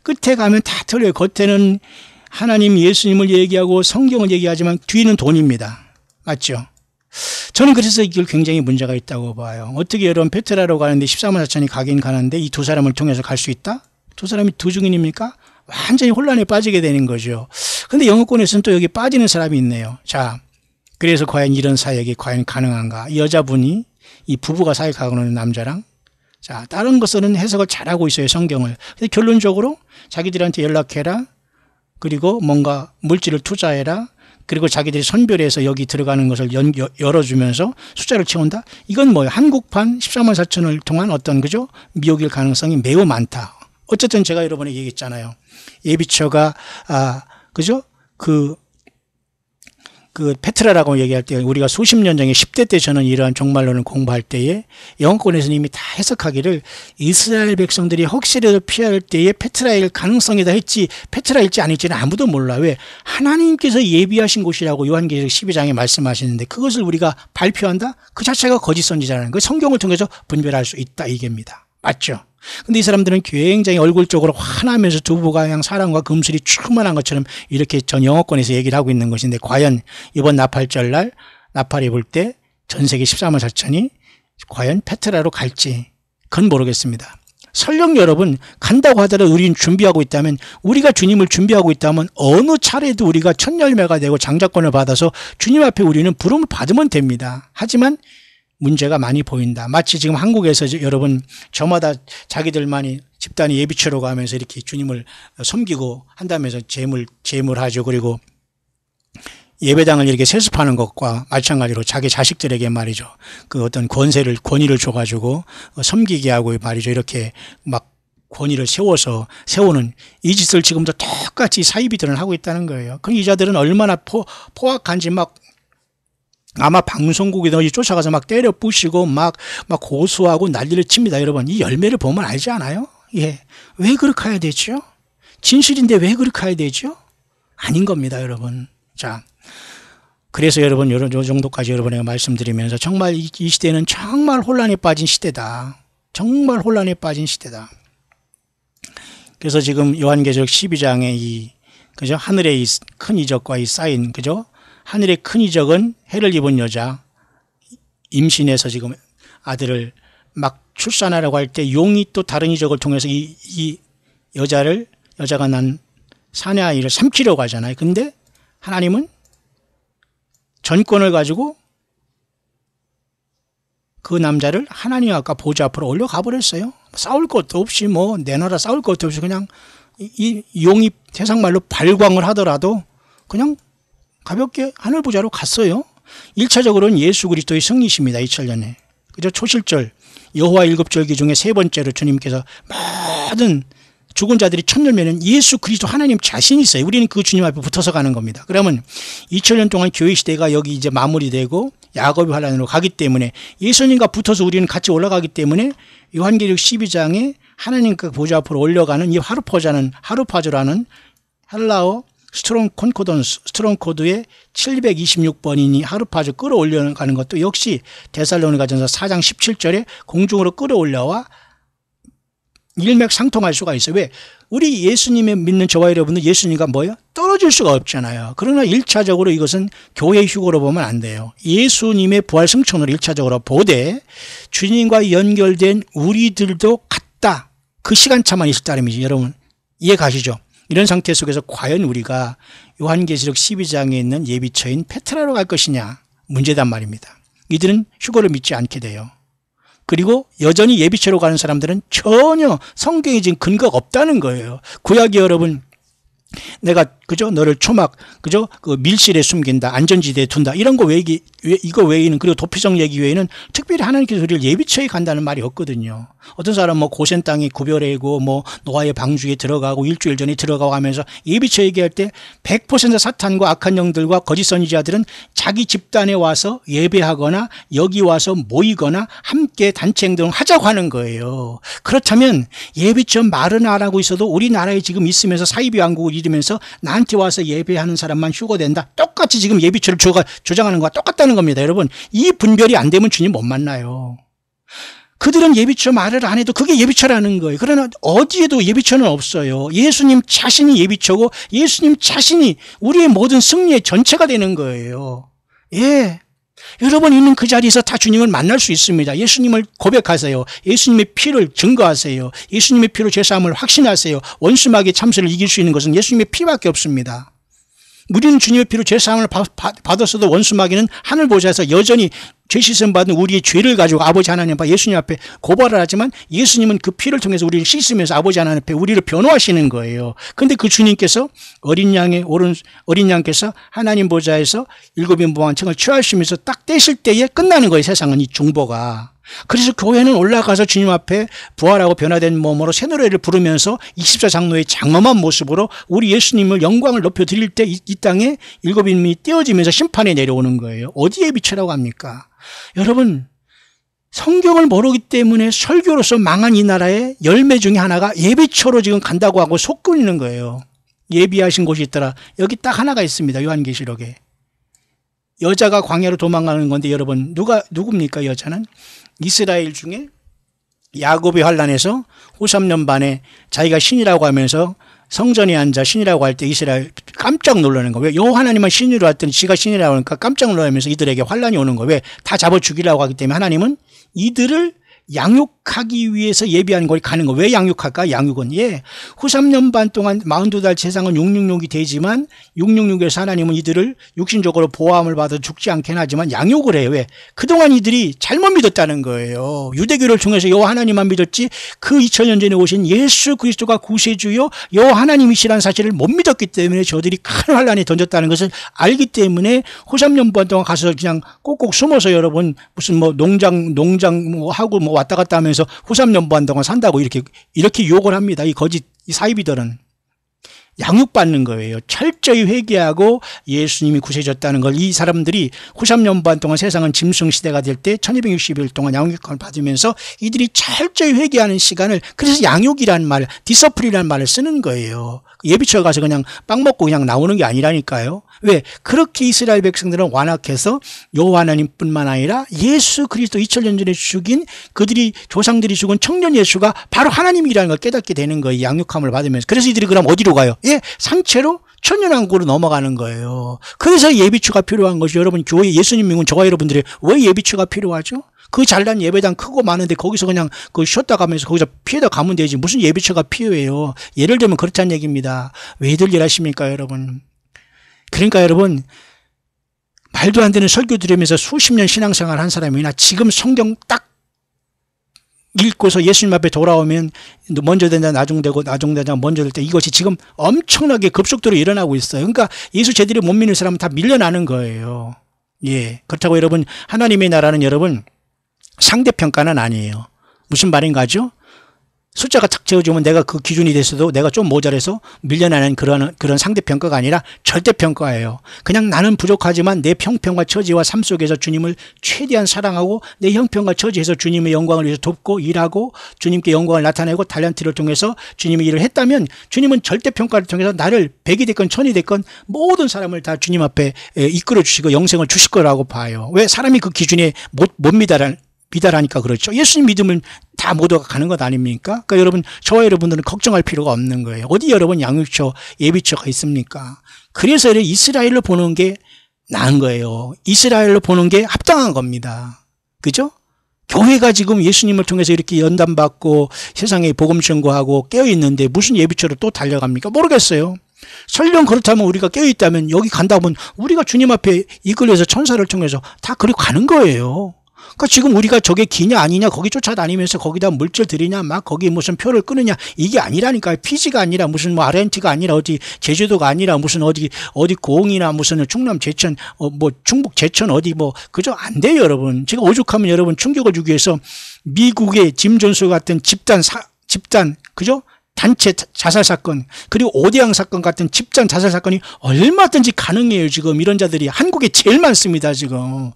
끝에 가면 다 틀려요. 겉에는 하나님 예수님을 얘기하고 성경을 얘기하지만 뒤는 돈입니다. 맞죠? 저는 그래서 이걸 굉장히 문제가 있다고 봐요. 어떻게 여러분 페트라로 가는데 14만 4천이 가긴 가는데 이 두 사람을 통해서 갈 수 있다? 두 사람이 두 증인입니까? 완전히 혼란에 빠지게 되는 거죠. 근데 영어권에서는 또 여기 빠지는 사람이 있네요. 자, 그래서 과연 이런 사역이 과연 가능한가? 이 여자분이 이 부부가 사역하고 있는 남자랑 자, 다른 것은 해석을 잘하고 있어요, 성경을. 근데 결론적으로 자기들한테 연락해라. 그리고 뭔가 물질을 투자해라. 그리고 자기들이 선별해서 여기 들어가는 것을 열어주면서 숫자를 채운다? 이건 뭐예요? 한국판 14만 4천을 통한 어떤, 그죠? 미혹일 가능성이 매우 많다. 어쨌든 제가 여러분에게 얘기했잖아요. 예비처가, 그죠? 그 페트라라고 얘기할 때 우리가 수십 년 전에 10대 때 저는 이러한 종말론을 공부할 때에 영어권에서는 이미 다 해석하기를 이스라엘 백성들이 혹시라도 피할 때에 페트라일 가능성이다 했지 페트라일지 아닐지는 아무도 몰라. 왜? 하나님께서 예비하신 곳이라고 요한계시록 12장에 말씀하시는데 그것을 우리가 발표한다? 그 자체가 거짓 선지자라는 거. 성경을 통해서 분별할 수 있다 이게입니다. 맞죠? 근데 이 사람들은 굉장히 얼굴적으로 환하면서 두부가 그냥 사랑과 금슬이 충만한 것처럼 이렇게 전 영어권에서 얘기를 하고 있는 것인데 과연 이번 나팔절 날 나팔 입을 때 전 세계 14만 4천이 과연 페트라로 갈지 그건 모르겠습니다. 설령 여러분 간다고 하더라도 우리는 준비하고 있다면 우리가 주님을 준비하고 있다면 어느 차례도 우리가 첫 열매가 되고 장자권을 받아서 주님 앞에 우리는 부름을 받으면 됩니다. 하지만 문제가 많이 보인다. 마치 지금 한국에서 여러분 저마다 자기들만이 집단이 예비처로 가면서 이렇게 주님을 섬기고 한다면서 제물하죠. 그리고 예배당을 이렇게 세습하는 것과 마찬가지로 자기 자식들에게 말이죠. 그 어떤 권위를 줘가지고 섬기게 하고 말이죠. 이렇게 막 권위를 세우는 이 짓을 지금도 똑같이 사이비들은 하고 있다는 거예요. 그럼 이 자들은 얼마나 포악한지 막 아마 방송국에 쫓아가서 막 때려 부시고 막 고소하고 난리를 칩니다. 여러분, 이 열매를 보면 알지 않아요? 예. 왜 그렇게 해야 되죠? 진실인데 왜 그렇게 해야 되죠? 아닌 겁니다, 여러분. 자. 그래서 여러분, 요 정도까지 여러분에게 말씀드리면서 정말 이 시대는 정말 혼란에 빠진 시대다. 정말 혼란에 빠진 시대다. 그래서 지금 요한계시록 12장에 그죠? 하늘의 이 큰 이적과 이 사인, 그죠? 하늘의 큰 이적은 해를 입은 여자, 임신해서 지금 아들을 막 출산하려고 할 때 용이 또 다른 이적을 통해서 이 여자가 난 사내 아이를 삼키려고 하잖아요. 근데 하나님은 전권을 가지고 그 남자를 하나님 아까 보좌 앞으로 올려가 버렸어요. 싸울 것도 없이 내놔라 싸울 것도 없이 그냥 이 용이 세상 말로 발광을 하더라도 그냥 가볍게 하늘 보좌로 갔어요. 1차적으로는 예수 그리스도의 승리십니다. 2000년에. 그죠? 초실절 여호와 일곱절기 중에 세 번째로 주님께서 모든 죽은 자들이 첫열매는 예수 그리스도 하나님 자신이 있어요. 우리는 그 주님 앞에 붙어서 가는 겁니다. 그러면 2000년 동안 교회 시대가 여기 이제 마무리되고 야곱의 환란으로 가기 때문에 예수님과 붙어서 우리는 같이 올라가기 때문에 요한계시록 12장에 하나님 그 보좌 앞으로 올려가는 이 하루파조라는 헬라어 스트롱 코드의 726번이니 하루파조 끌어올려가는 것도 역시 데살로니가전서 4장 17절에 공중으로 끌어올려와 일맥상통할 수가 있어요. 왜? 우리 예수님을 믿는 저와 여러분들 예수님과 떨어질 수가 없잖아요. 그러나 1차적으로 이것은 교회 휴거로 보면 안 돼요. 예수님의 부활 승천으로 1차적으로 보되 주님과 연결된 우리들도 같다. 그 시간차만 있을 따름이지. 여러분 이해 가시죠? 이런 상태 속에서 과연 우리가 요한계시록 12장에 있는 예비처인 페트라로 갈 것이냐 문제단 말입니다. 이들은 휴거를 믿지 않게 돼요. 그리고 여전히 예비처로 가는 사람들은 전혀 성경에 지금 근거가 없다는 거예요. 구약이 여러분 내가 그죠 너를 초막 그죠 그 밀실에 숨긴다 안전지대에 둔다 이런 거 이거 외에는 그리고 도피성 얘기 외에는 특별히 하나님께서 우리를 예비처에 간다는 말이 없거든요. 어떤 사람은 고센 땅이 구별되고 노아의 방주에 들어가고 일주일 전에 들어가고 하면서 예비처 얘기할 때 100% 사탄과 악한 영들과 거짓 선지자들은 자기 집단에 와서 예배하거나 여기 와서 모이거나 함께 단체 행동을 하자고 하는 거예요. 그렇다면 예비처 말은 안 하고 있어도 우리나라에 지금 있으면서 사이비 왕국을 이루면서 나한테 와서 예배하는 사람만 휴거된다. 똑같이 지금 예비처를 조장하는 것과 똑같다는 겁니다. 여러분 이 분별이 안 되면 주님 못 만나요. 그들은 예비처 말을 안 해도 그게 예비처라는 거예요. 그러나 어디에도 예비처는 없어요. 예수님 자신이 예비처고 예수님 자신이 우리의 모든 승리의 전체가 되는 거예요. 예. 여러분 있는 그 자리에서 다 주님을 만날 수 있습니다. 예수님을 고백하세요. 예수님의 피를 증거하세요. 예수님의 피로 죄사함을 확신하세요. 원수마귀의 참수를 이길 수 있는 것은 예수님의 피밖에 없습니다. 우리는 주님의 피로 죄사함을 받았어도 원수마귀는 하늘 보좌에서 여전히 죄 씻음 받은 우리의 죄를 가지고 아버지 하나님 앞에 예수님 앞에 고발을 하지만 예수님은 그 피를 통해서 우리를 씻으면서 아버지 하나님 앞에 우리를 변호하시는 거예요. 그런데 그 주님께서 어린 양께서 하나님 보좌에서 일곱인봉왕청을 취하시면서 딱 떼실 때에 끝나는 거예요. 세상은 이 중보가. 그래서 교회는 올라가서 주님 앞에 부활하고 변화된 몸으로 새 노래를 부르면서 24장로의 장엄한 모습으로 우리 예수님을 영광을 높여드릴 때 이 땅에 일곱인이 떼어지면서 심판에 내려오는 거예요. 어디에 비추라고 합니까? 여러분 성경을 모르기 때문에 설교로서 망한 이 나라의 열매 중에 하나가 예비처로 지금 간다고 하고 속끓이는 거예요. 예비하신 곳이 있더라. 여기 딱 하나가 있습니다. 요한계시록에. 여자가 광야로 도망가는 건데 여러분 누굽니까? 여자는 이스라엘 중에 야곱의 환란에서 후 3년 반에 자기가 신이라고 하면서 성전에 앉아 신이라고 할 때 이스라엘 깜짝 놀라는 거예요. 왜? 여호와 하나님은 신이라고 했더니 지가 신이라고 하니까 깜짝 놀라면서 이들에게 환란이 오는 거예요. 왜? 다 잡아 죽이려고 하기 때문에 하나님은 이들을 양육하기 위해서 예비하는 걸 가는 거. 왜 양육할까? 양육은 후 3년 반 동안 42달 세상은 666이 되지만 666에서 하나님은 이들을 육신적으로 보호함을 받아 죽지 않게 하지만 양육을 해요. 왜? 그동안 이들이 잘못 믿었다는 거예요. 유대교를 통해서 여호와 하나님만 믿었지 그 2000년 전에 오신 예수 그리스도가 구세주요 여호와 하나님이시라는 사실을 못 믿었기 때문에 저들이 큰 환란에 던졌다는 것을 알기 때문에 후 3년 반 동안 가서 그냥 꼭꼭 숨어서 여러분 무슨 뭐 농장 하고 뭐 왔다 갔다 하면서 후 3년 반 동안 산다고 이렇게 욕을 합니다. 이 거짓 이 사이비들은. 양육받는 거예요. 철저히 회개하고 예수님이 구세주셨다는 걸 이 사람들이 후 3년 반 동안 세상은 짐승 시대가 될 때 1260일 동안 양육을 받으면서 이들이 철저히 회개하는 시간을 그래서 양육이라는 말, 디서플이라는 말을 쓰는 거예요. 예비처에 가서 그냥 빵 먹고 그냥 나오는 게 아니라니까요. 왜? 그렇게 이스라엘 백성들은 완악해서 여호와 하나님뿐만 아니라 예수 그리스도 2000년 전에 죽인 그들이 조상들이 죽은 청년 예수가 바로 하나님이라는 걸 깨닫게 되는 거예요. 양육함을 받으면서. 그래서 이들이 그럼 어디로 가요? 산채로 천년왕국으로 넘어가는 거예요. 그래서 예비처가 필요한 것이 여러분 교회 예수님 믿은 저와 여러분들이 왜 예비처가 필요하죠? 그 잘난 예배당 크고 많은데 거기서 그냥 쉬었다 가면서 거기서 피해다 가면 되지 무슨 예비처가 필요해요. 예를 들면 그렇다는 얘기입니다. 왜들 일하십니까 여러분? 그러니까 여러분 말도 안 되는 설교 들으면서 수십 년 신앙생활 한 사람이나 지금 성경 딱 읽고서 예수님 앞에 돌아오면 먼저 된다 나중되고 나중되다 먼저 될 때 이것이 지금 엄청나게 급속도로 일어나고 있어요. 그러니까 예수 제대로 못 믿는 사람은 다 밀려나는 거예요. 그렇다고 여러분 하나님의 나라는 여러분 상대평가는 아니에요. 무슨 말인가 하죠? 숫자가 탁 채워지면 내가 그 기준이 됐어도 내가 좀 모자라서 밀려나는 그런 상대평가가 아니라 절대평가예요. 그냥 나는 부족하지만 내 형편과 처지와 삶 속에서 주님을 최대한 사랑하고 내 형편과 처지에서 주님의 영광을 위해서 돕고 일하고 주님께 영광을 나타내고 탤런트를 통해서 주님의 일을 했다면 주님은 절대평가를 통해서 나를 100이 됐건 1000이 됐건 모든 사람을 다 주님 앞에 이끌어 주시고 영생을 주실 거라고 봐요. 왜? 사람이 그 기준에 못 미달하니까 그렇죠. 예수님 믿으면 다 모두가 가는 것 아닙니까? 그러니까 여러분 저와 여러분들은 걱정할 필요가 없는 거예요. 어디 여러분 양육처 예비처가 있습니까? 그래서 이스라엘로 보는 게 나은 거예요. 이스라엘로 보는 게 합당한 겁니다. 그죠? 교회가 지금 예수님을 통해서 이렇게 연단받고 세상에 복음 전거하고 깨어있는데 무슨 예비처로 또 달려갑니까? 모르겠어요. 설령 그렇다면 우리가 깨어있다면 여기 간다 보면 우리가 주님 앞에 이끌려서 천사를 통해서 다 그리고 가는 거예요. 그러니까 지금 우리가 저게 기냐 아니냐 거기 쫓아다니면서 거기다 물질 들이냐 막 거기 무슨 표를 끊느냐 이게 아니라니까요. 피지가 아니라 무슨 뭐 아르헨티가 아니라 어디 제주도가 아니라 무슨 어디 고흥이나 무슨 충남 제천 뭐 충북 제천 어디 뭐 그저 안 돼요 여러분. 제가 오죽하면 여러분 충격을 주기 위해서 미국의 짐 존스 같은 집단 그죠? 단체 자살 사건 그리고 오대양 사건 같은 집단 자살 사건이 얼마든지 가능해요. 지금 이런 자들이 한국에 제일 많습니다. 지금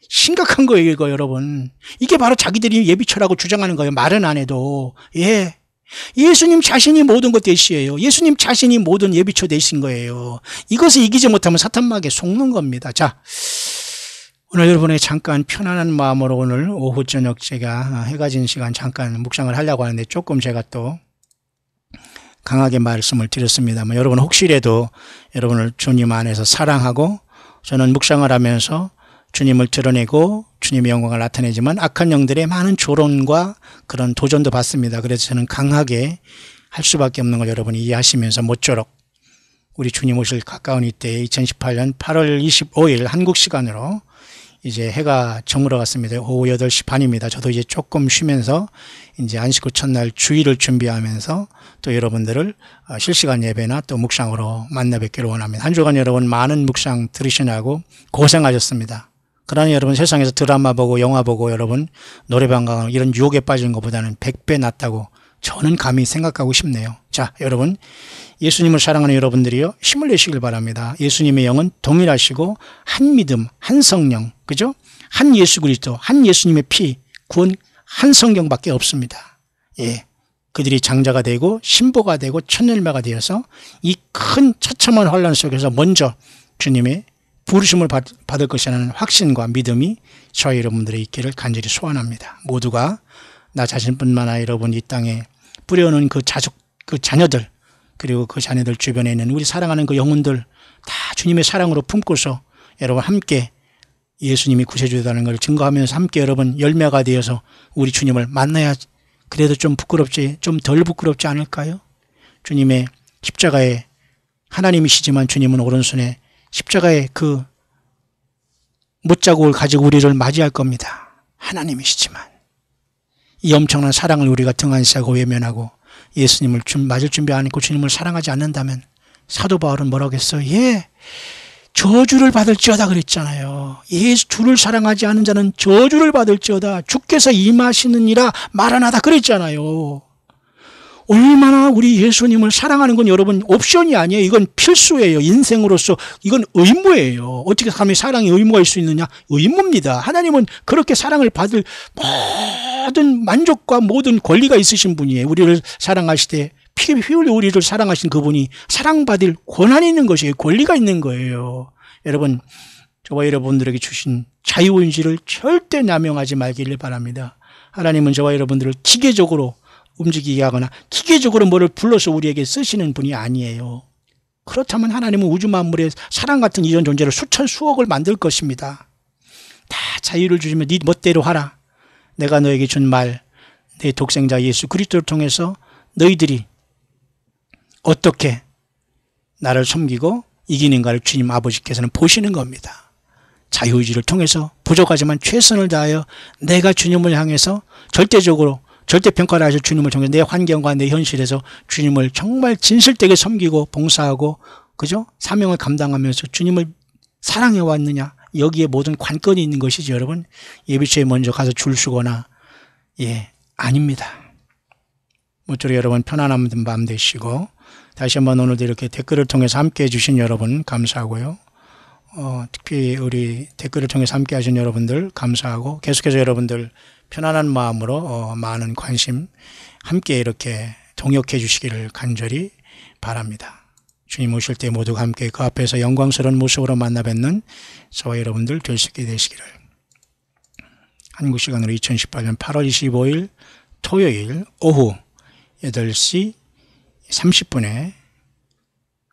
심각한 거예요, 이거 여러분. 이게 바로 자기들이 예비처라고 주장하는 거예요. 말은 안 해도. 예수님 자신이 모든 것 대시예요. 예수님 자신이 모든 예비처 되신 거예요. 이것을 이기지 못하면 사탄막에 속는 겁니다. 자, 오늘 여러분의 잠깐 편안한 마음으로 오늘 오후 저녁 제가 해가 진 시간 잠깐 묵상을 하려고 하는데 조금 제가 또 강하게 말씀을 드렸습니다만 여러분 혹시라도 여러분을 주님 안에서 사랑하고 저는 묵상을 하면서 주님을 드러내고 주님의 영광을 나타내지만 악한 영들의 많은 조론과 그런 도전도 받습니다. 그래서 저는 강하게 할 수밖에 없는 걸 여러분이 이해하시면서 모쪼록 우리 주님 오실 가까운 이때 2018년 8월 25일 한국 시간으로 이제 해가 저물어 갔습니다. 오후 8시 반입니다. 저도 이제 조금 쉬면서 이제 안식 후 첫날 주일을 준비하면서 또 여러분들을 실시간 예배나 또 묵상으로 만나 뵙기를 원합니다. 한 주간 여러분 많은 묵상 들으시느라고 고생하셨습니다. 그러나 여러분 세상에서 드라마 보고 영화 보고 여러분 노래방 가고 이런 유혹에 빠진 것보다는 100배 낫다고 저는 감히 생각하고 싶네요. 자, 여러분 예수님을 사랑하는 여러분들이요 힘을 내시길 바랍니다. 예수님의 영은 동일하시고 한 믿음, 한 성령, 그죠? 한 예수 그리스도, 한 예수님의 피, 구원 한 성경밖에 없습니다. 그들이 장자가 되고 신보가 되고 천열매가 되어서 이 큰 처참한 환란 속에서 먼저 주님의 부르심을 받을 것이라는 확신과 믿음이 저희 여러분들의 있기를 간절히 소원합니다. 모두가 나 자신뿐만 아니라 여러분 이 땅에 뿌려놓은 그 자녀들 그리고 그 자녀들 주변에 있는 우리 사랑하는 그 영혼들 다 주님의 사랑으로 품고서 여러분 함께 예수님이 구세주다는 걸 증거하면서 함께 여러분 열매가 되어서 우리 주님을 만나야 그래도 좀 부끄럽지, 좀 덜 부끄럽지 않을까요? 주님의 십자가에 하나님이시지만 주님은 오른손에 십자가의 그 못자국을 가지고 우리를 맞이할 겁니다. 하나님이시지만 이 엄청난 사랑을 우리가 등한시하고 외면하고 예수님을 맞을 준비 안 했고 주님을 사랑하지 않는다면 사도 바울은 뭐라고 했어요? 예, 저주를 받을지어다 그랬잖아요. 예수 주를 사랑하지 않은 자는 저주를 받을지어다. 주께서 임하시느니라 말하나다 그랬잖아요. 얼마나 우리 예수님을 사랑하는 건 여러분 옵션이 아니에요. 이건 필수예요. 인생으로서 이건 의무예요. 어떻게 사람이 사랑에 의무가 있을 수 있느냐? 의무입니다. 하나님은 그렇게 사랑을 받을 모든 만족과 모든 권리가 있으신 분이에요. 우리를 사랑하시되 피 흘려 우리를 사랑하신 그분이 사랑받을 권한이 있는 것이에요. 권리가 있는 거예요. 여러분, 저와 여러분들에게 주신 자유의지를 절대 남용하지 말기를 바랍니다. 하나님은 저와 여러분들을 기계적으로 움직이게 하거나 기계적으로 뭐를 불러서 우리에게 쓰시는 분이 아니에요. 그렇다면 하나님은 우주 만물에 사랑 같은 이런 존재를 수천 수억을 만들 것입니다. 다 자유를 주시면 네 멋대로 하라. 내가 너에게 준 말, 내 독생자 예수 그리스도를 통해서 너희들이 어떻게 나를 섬기고 이기는가를 주님 아버지께서는 보시는 겁니다. 자유의지를 통해서 부족하지만 최선을 다하여 내가 주님을 향해서 절대적으로 절대평가를 하실 주님을 통해 내 환경과 내 현실에서 주님을 정말 진실되게 섬기고 봉사하고 그죠? 사명을 감당하면서 주님을 사랑해 왔느냐? 여기에 모든 관건이 있는 것이죠, 여러분. 예비처에 먼저 가서 줄 서거나 아닙니다. 모쪼록 여러분 편안한 밤 되시고 다시 한번 오늘도 이렇게 댓글을 통해서 함께해 주신 여러분 감사하고요. 특히 우리 댓글을 통해서 함께 하신 여러분들 감사하고 계속해서 여러분들 편안한 마음으로 많은 관심 함께 이렇게 동역해 주시기를 간절히 바랍니다. 주님 오실 때 모두가 함께 그 앞에서 영광스러운 모습으로 만나 뵙는 저와 여러분들 될 수 있게 되시기를. 한국 시간으로 2018년 8월 25일 토요일 오후 8시 30분에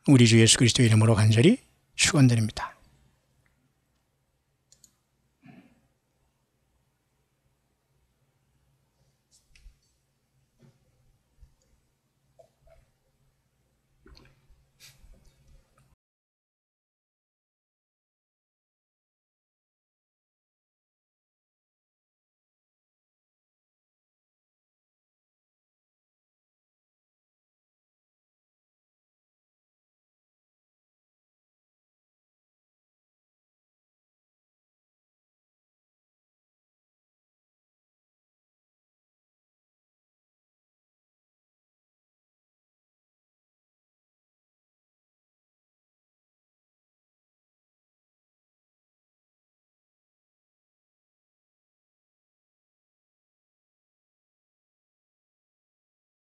우리 주 예수 그리스도 이름으로 간절히 축원드립니다.